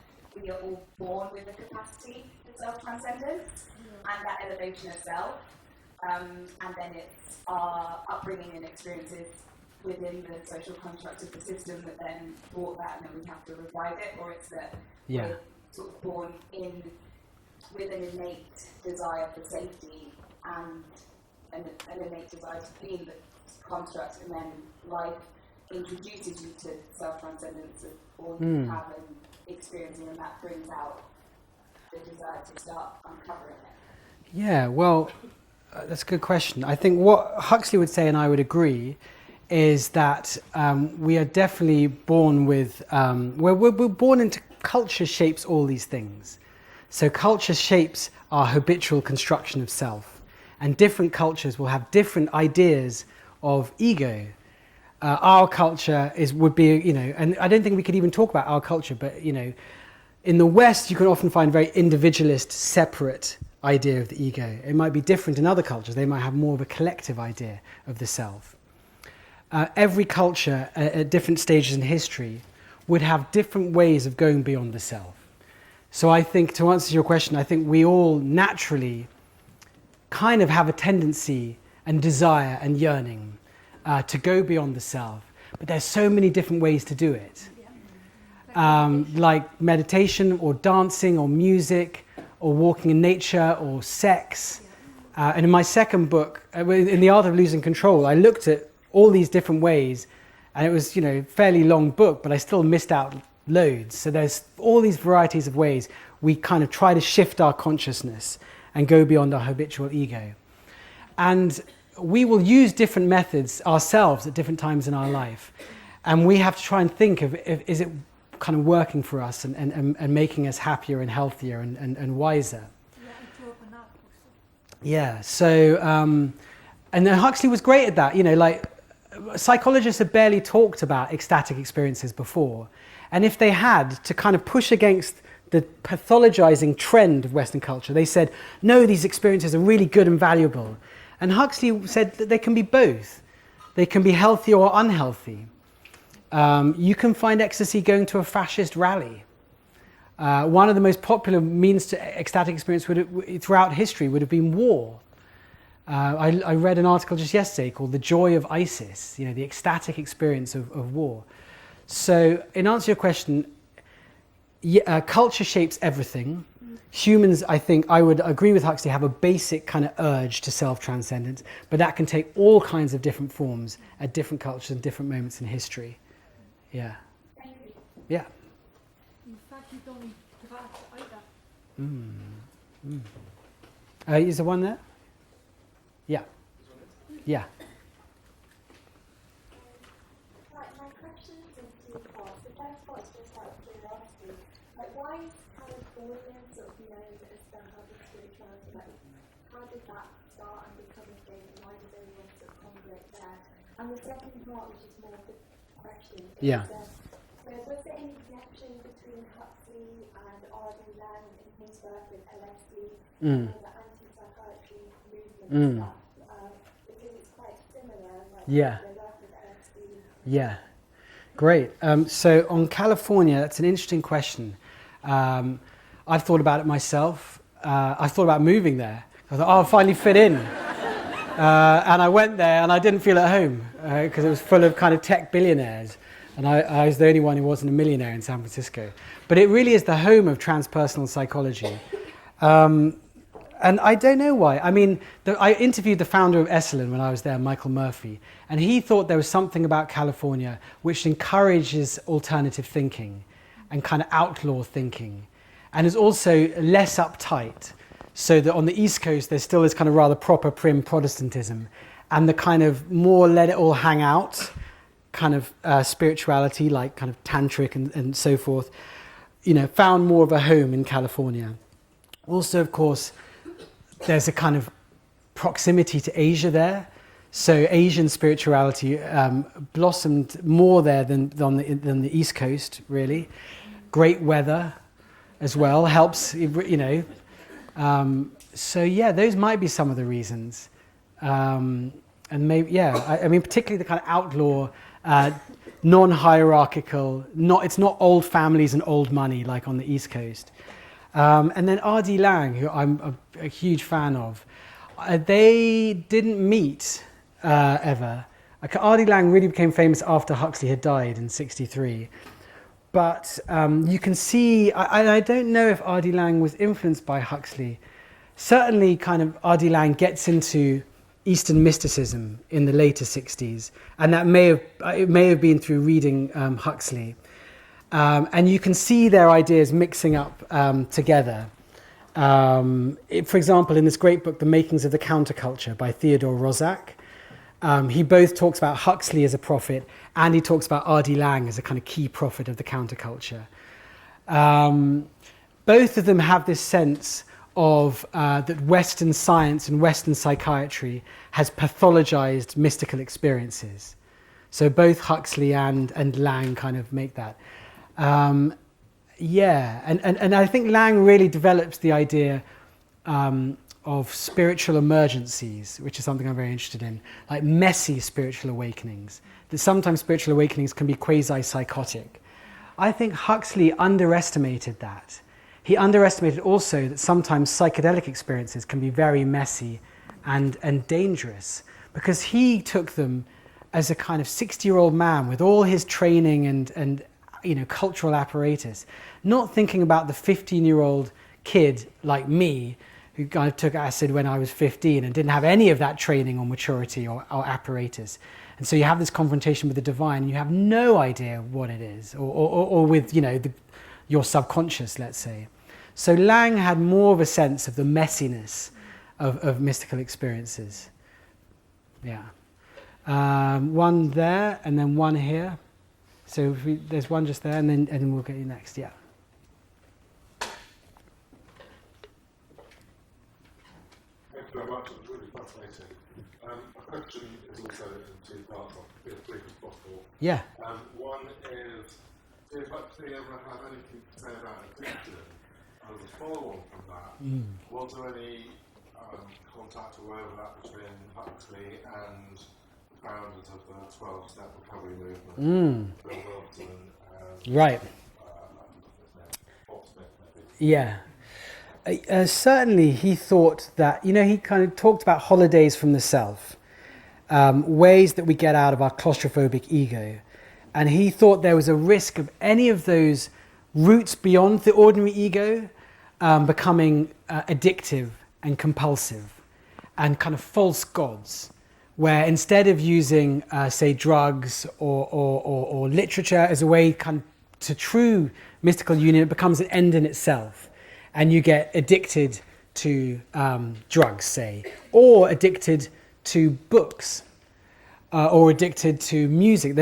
we are all born with a capacity for self-transcendence and that elevation of self, and then it's our upbringing and experiences within the social construct of the system that then brought that, and then we have to revive it, or it's that we're sort of born with an innate desire for safety and an innate desire to be in the construct, and then life introduces you to self-transcendence or you have an experiencing, and that brings out the desire to start uncovering it. Yeah, well, that's a good question. I think what Huxley would say, and I would agree, is that we are definitely born with, we're born into culture shapes all these things. So culture shapes our habitual construction of self, and different cultures will have different ideas of ego. Our culture would be, and I don't think we could even talk about our culture, but in the West you can often find a very individualist, separate idea of the ego. It might be different in other cultures. They might have more of a collective idea of the self. Every culture at different stages in history would have different ways of going beyond the self. So I think, to answer your question, I think we all naturally kind of have a tendency and desire and yearning to go beyond the self. But there's so many different ways to do it. Like meditation or dancing or music or walking in nature or sex. And in my second book, in The Art of Losing Control, I looked at all these different ways, and it was, fairly long book, but I still missed out loads. So there's all these varieties of ways we kind of try to shift our consciousness and go beyond our habitual ego. And we will use different methods ourselves at different times in our life. And we have to try and think of, is it kind of working for us and making us happier and healthier and wiser. Yeah, so, and then Huxley was great at that, psychologists have barely talked about ecstatic experiences before. And if they had, to kind of push against the pathologizing trend of Western culture, they said, no, these experiences are really good and valuable. And Huxley said that they can be both. They can be healthy or unhealthy. You can find ecstasy going to a fascist rally. One of the most popular means to ecstatic experience throughout history would have been war. I read an article just yesterday called The Joy of ISIS, the ecstatic experience of war. So in answer to your question, culture shapes everything. Humans, I think, I would agree with Huxley, have a basic kind of urge to self-transcendence, but that can take all kinds of different forms at different cultures and different moments in history. Yeah. Yeah. In fact, you don't either. Is there one there? Yeah. Yeah. My question is in two parts. The first part is just out of curiosity. Why is California sort of known as sympathetic spirituality? How did that start and become a thing? Why did everyone sort of congregate there? And the second part, which is more of the question, is was there any connection between Huxley and R.D. Laing in his work with LSD and the anti-psychiatry movement and stuff? Because it's quite similar, the work with LSD. Yeah. Great. So on California, that's an interesting question. I've thought about it myself. I thought about moving there. I thought, I'll finally fit in. And I went there and I didn't feel at home because it was full of kind of tech billionaires. And I was the only one who wasn't a millionaire in San Francisco. But it really is the home of transpersonal psychology. And I don't know why. I mean, I interviewed the founder of Esalen when I was there, Michael Murphy, and he thought there was something about California which encourages alternative thinking and kind of outlaw thinking, and is also less uptight. So that on the East Coast, there's still this kind of rather proper prim Protestantism, and the kind of more let it all hang out kind of spirituality, like kind of tantric and so forth, found more of a home in California. Also, of course, there's a kind of proximity to Asia there. So Asian spirituality blossomed more there than the East Coast, really. Great weather as well helps, you know. So yeah, those might be some of the reasons. And maybe, yeah, I mean, particularly the kind of outlaw, non-hierarchical, it's not old families and old money like on the East Coast. And then R.D. Laing, who I'm a huge fan of, they didn't meet ever. R.D. Laing really became famous after Huxley had died in '63. But you can see, I don't know if R.D. Laing was influenced by Huxley. Certainly kind of R.D. Laing gets into Eastern mysticism in the later '60s, and that may have been through reading Huxley. And you can see their ideas mixing up together. For example, in this great book, The Makings of the Counterculture by Theodore Roszak, he both talks about Huxley as a prophet and he talks about R.D. Laing as a kind of key prophet of the counterculture. Both of them have this sense of that Western science and Western psychiatry has pathologized mystical experiences. So both Huxley and Laing kind of make that. Yeah, and I think Laing really develops the idea of spiritual emergencies, which is something I'm very interested in, like messy spiritual awakenings, that sometimes spiritual awakenings can be quasi-psychotic. I think Huxley underestimated that. He underestimated also that sometimes psychedelic experiences can be very messy and dangerous, because he took them as a kind of 60-year-old man with all his training and you know, cultural apparatus, not thinking about the 15-year-old kid like me who kind of took acid when I was 15 and didn't have any of that training or maturity or apparatus. And so you have this confrontation with the divine and you have no idea what it is, or with, you know, your subconscious, let's say. So Laing had more of a sense of the messiness of mystical experiences. Yeah. One there and then one here. So there's one just there and then we'll get you next, yeah. Thank you very much, it was really fascinating. My question is also in two parts, I'll be as brief as possible. Yeah. One is, did Huxley ever have anything to say about addiction? And as a follow-on from that, was there any contact or overlap between Huxley and the founders of the 12-step recovery movement, Bill Wilson and Right. Bob Smith, maybe? Yeah. Certainly he thought that, you know, he kind of talked about holidays from the self, ways that we get out of our claustrophobic ego. And he thought there was a risk of any of those routes beyond the ordinary ego becoming addictive and compulsive and kind of false gods, where instead of using, say, drugs or literature as a way kind of to true mystical union, it becomes an end in itself. And you get addicted to drugs, say, or addicted to books, or addicted to music.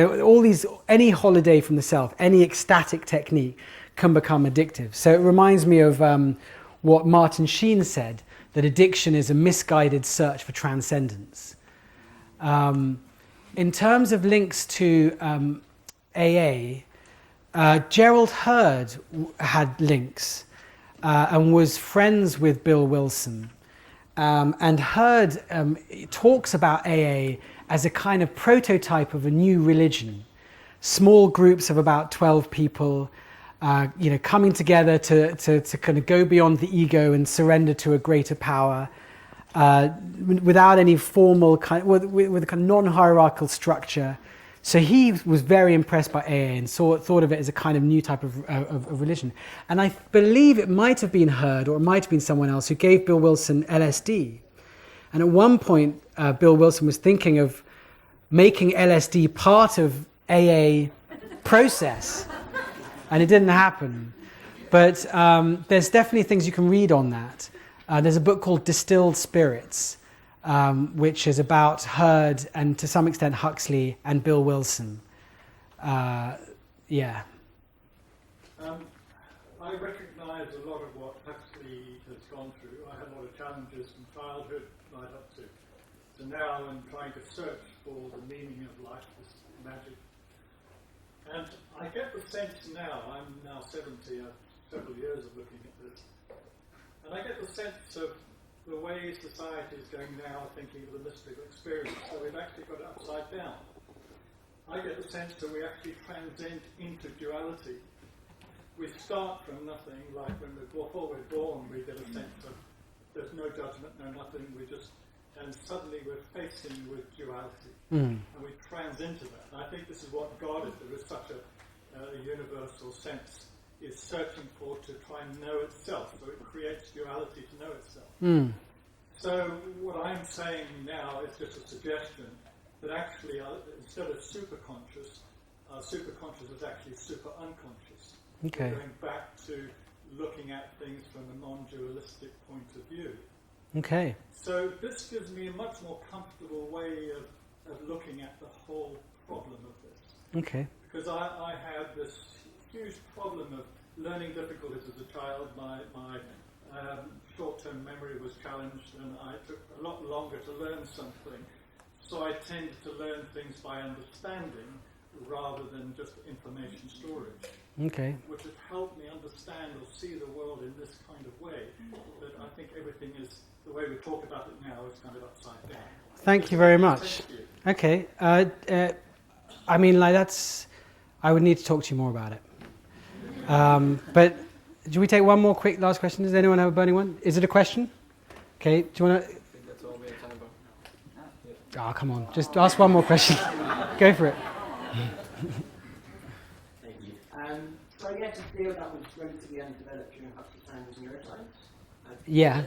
Any holiday from the self, any ecstatic technique can become addictive. So it reminds me of what Martin Sheen said, that addiction is a misguided search for transcendence. In terms of links to AA, Gerald Hurd had links and was friends with Bill Wilson. And Hurd talks about AA as a kind of prototype of a new religion. Small groups of about 12 people, you know, coming together to kind of go beyond the ego and surrender to a greater power, without any formal kind, with a kind of non-hierarchical structure. So he was very impressed by AA and thought of it as a kind of new type of religion. And I believe it might have been Hurd, or it might have been someone else, who gave Bill Wilson LSD. And at one point, Bill Wilson was thinking of making LSD part of AA process. And it didn't happen. But there's definitely things you can read on that. There's a book called Distilled Spirits, which is about Hurd and to some extent Huxley and Bill Wilson. Yeah. I recognise a lot of what Huxley has gone through. I had a lot of challenges from childhood right up to to now and trying to search for the meaning of life, this magic. And I get the sense now, I'm now 70, I've several years of looking at this, and I get the sense of the way society is going now, thinking of the mystical experience, so we've actually got it upside down. I get the sense that we actually transcend into duality. We start from nothing, like before we're born, we get a sense of there's no judgment, no nothing, and suddenly we're facing with duality. And we transcend into that. And I think this is what God is. There is such a universal sense, is searching for to try and know itself. So it creates duality to know itself. So what I'm saying now is just a suggestion that actually instead of superconscious is actually super unconscious. Okay. Going back to looking at things from a non-dualistic point of view. Okay. So this gives me a much more comfortable way of looking at the whole problem of this. Okay. Because I had this huge problem of learning difficulties as a child. My short-term memory was challenged, and I took a lot longer to learn something. So I tended to learn things by understanding rather than just information storage. Okay. Which has helped me understand or see the world in this kind of way. That I think everything is, the way we talk about it now, is kind of upside down. Thank you very much. Okay. I mean, like I would need to talk to you more about it. But do we take one more quick last question? Does anyone have a burning one? Is it a question? Okay. Do you want to? I think that's all we have time for. Oh, come on. Just ask one more question. Go for it. Thank you. So I guess a field that was relatively undeveloped during Huxley's time was neuroscience. Yeah.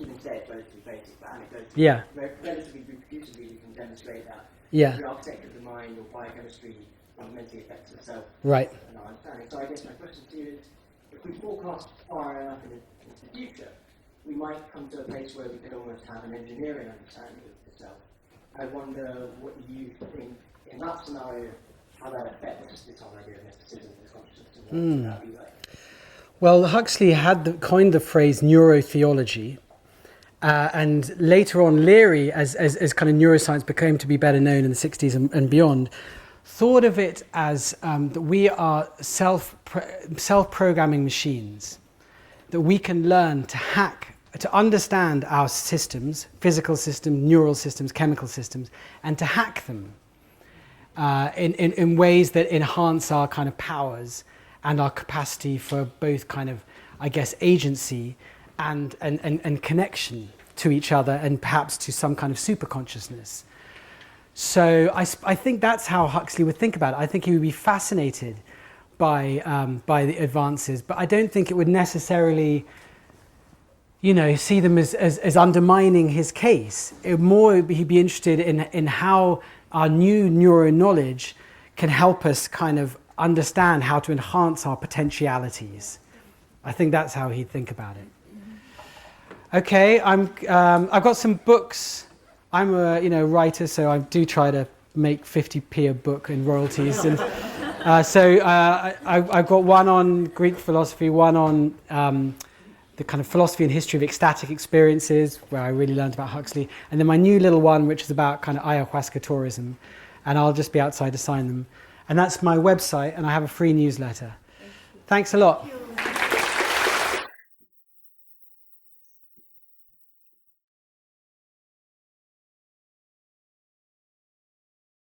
Even today it's relatively basic, but anecdotally, Yeah. relatively reproducibly you can demonstrate that Yeah. the architecture of the mind or biochemistry fundamentally affects the self Right. and our understanding. So I guess my question to you is, if we forecast far enough into the future, we might come to a place where we could almost have an engineering understanding of the self. I wonder what you think in that scenario, how that affects this whole idea of mysticism and consciousness and what that would be like. Well, Huxley had coined the phrase neurotheology, and later on Leary, as kind of neuroscience became to be better known in the 60s and beyond, thought of it as that we are self-programming machines, that we can learn to hack, to understand our systems, physical systems, neural systems, chemical systems, and to hack them in ways that enhance our kind of powers and our capacity for both kind of, I guess, agency and connection to each other and perhaps to some kind of super consciousness. So I think that's how Huxley would think about it. I think he would be fascinated by the advances, but I don't think it would necessarily, see them as undermining his case. He'd be interested in how our new neuro knowledge can help us kind of understand how to enhance our potentialities. I think that's how he'd think about it. Okay, I've got some books. I'm a writer, so I do try to make 50p a book in royalties. And I've got one on Greek philosophy, one on the kind of philosophy and history of ecstatic experiences, where I really learned about Huxley, and then my new little one, which is about kind of ayahuasca tourism, and I'll just be outside to sign them. And that's my website, and I have a free newsletter. Thanks a lot.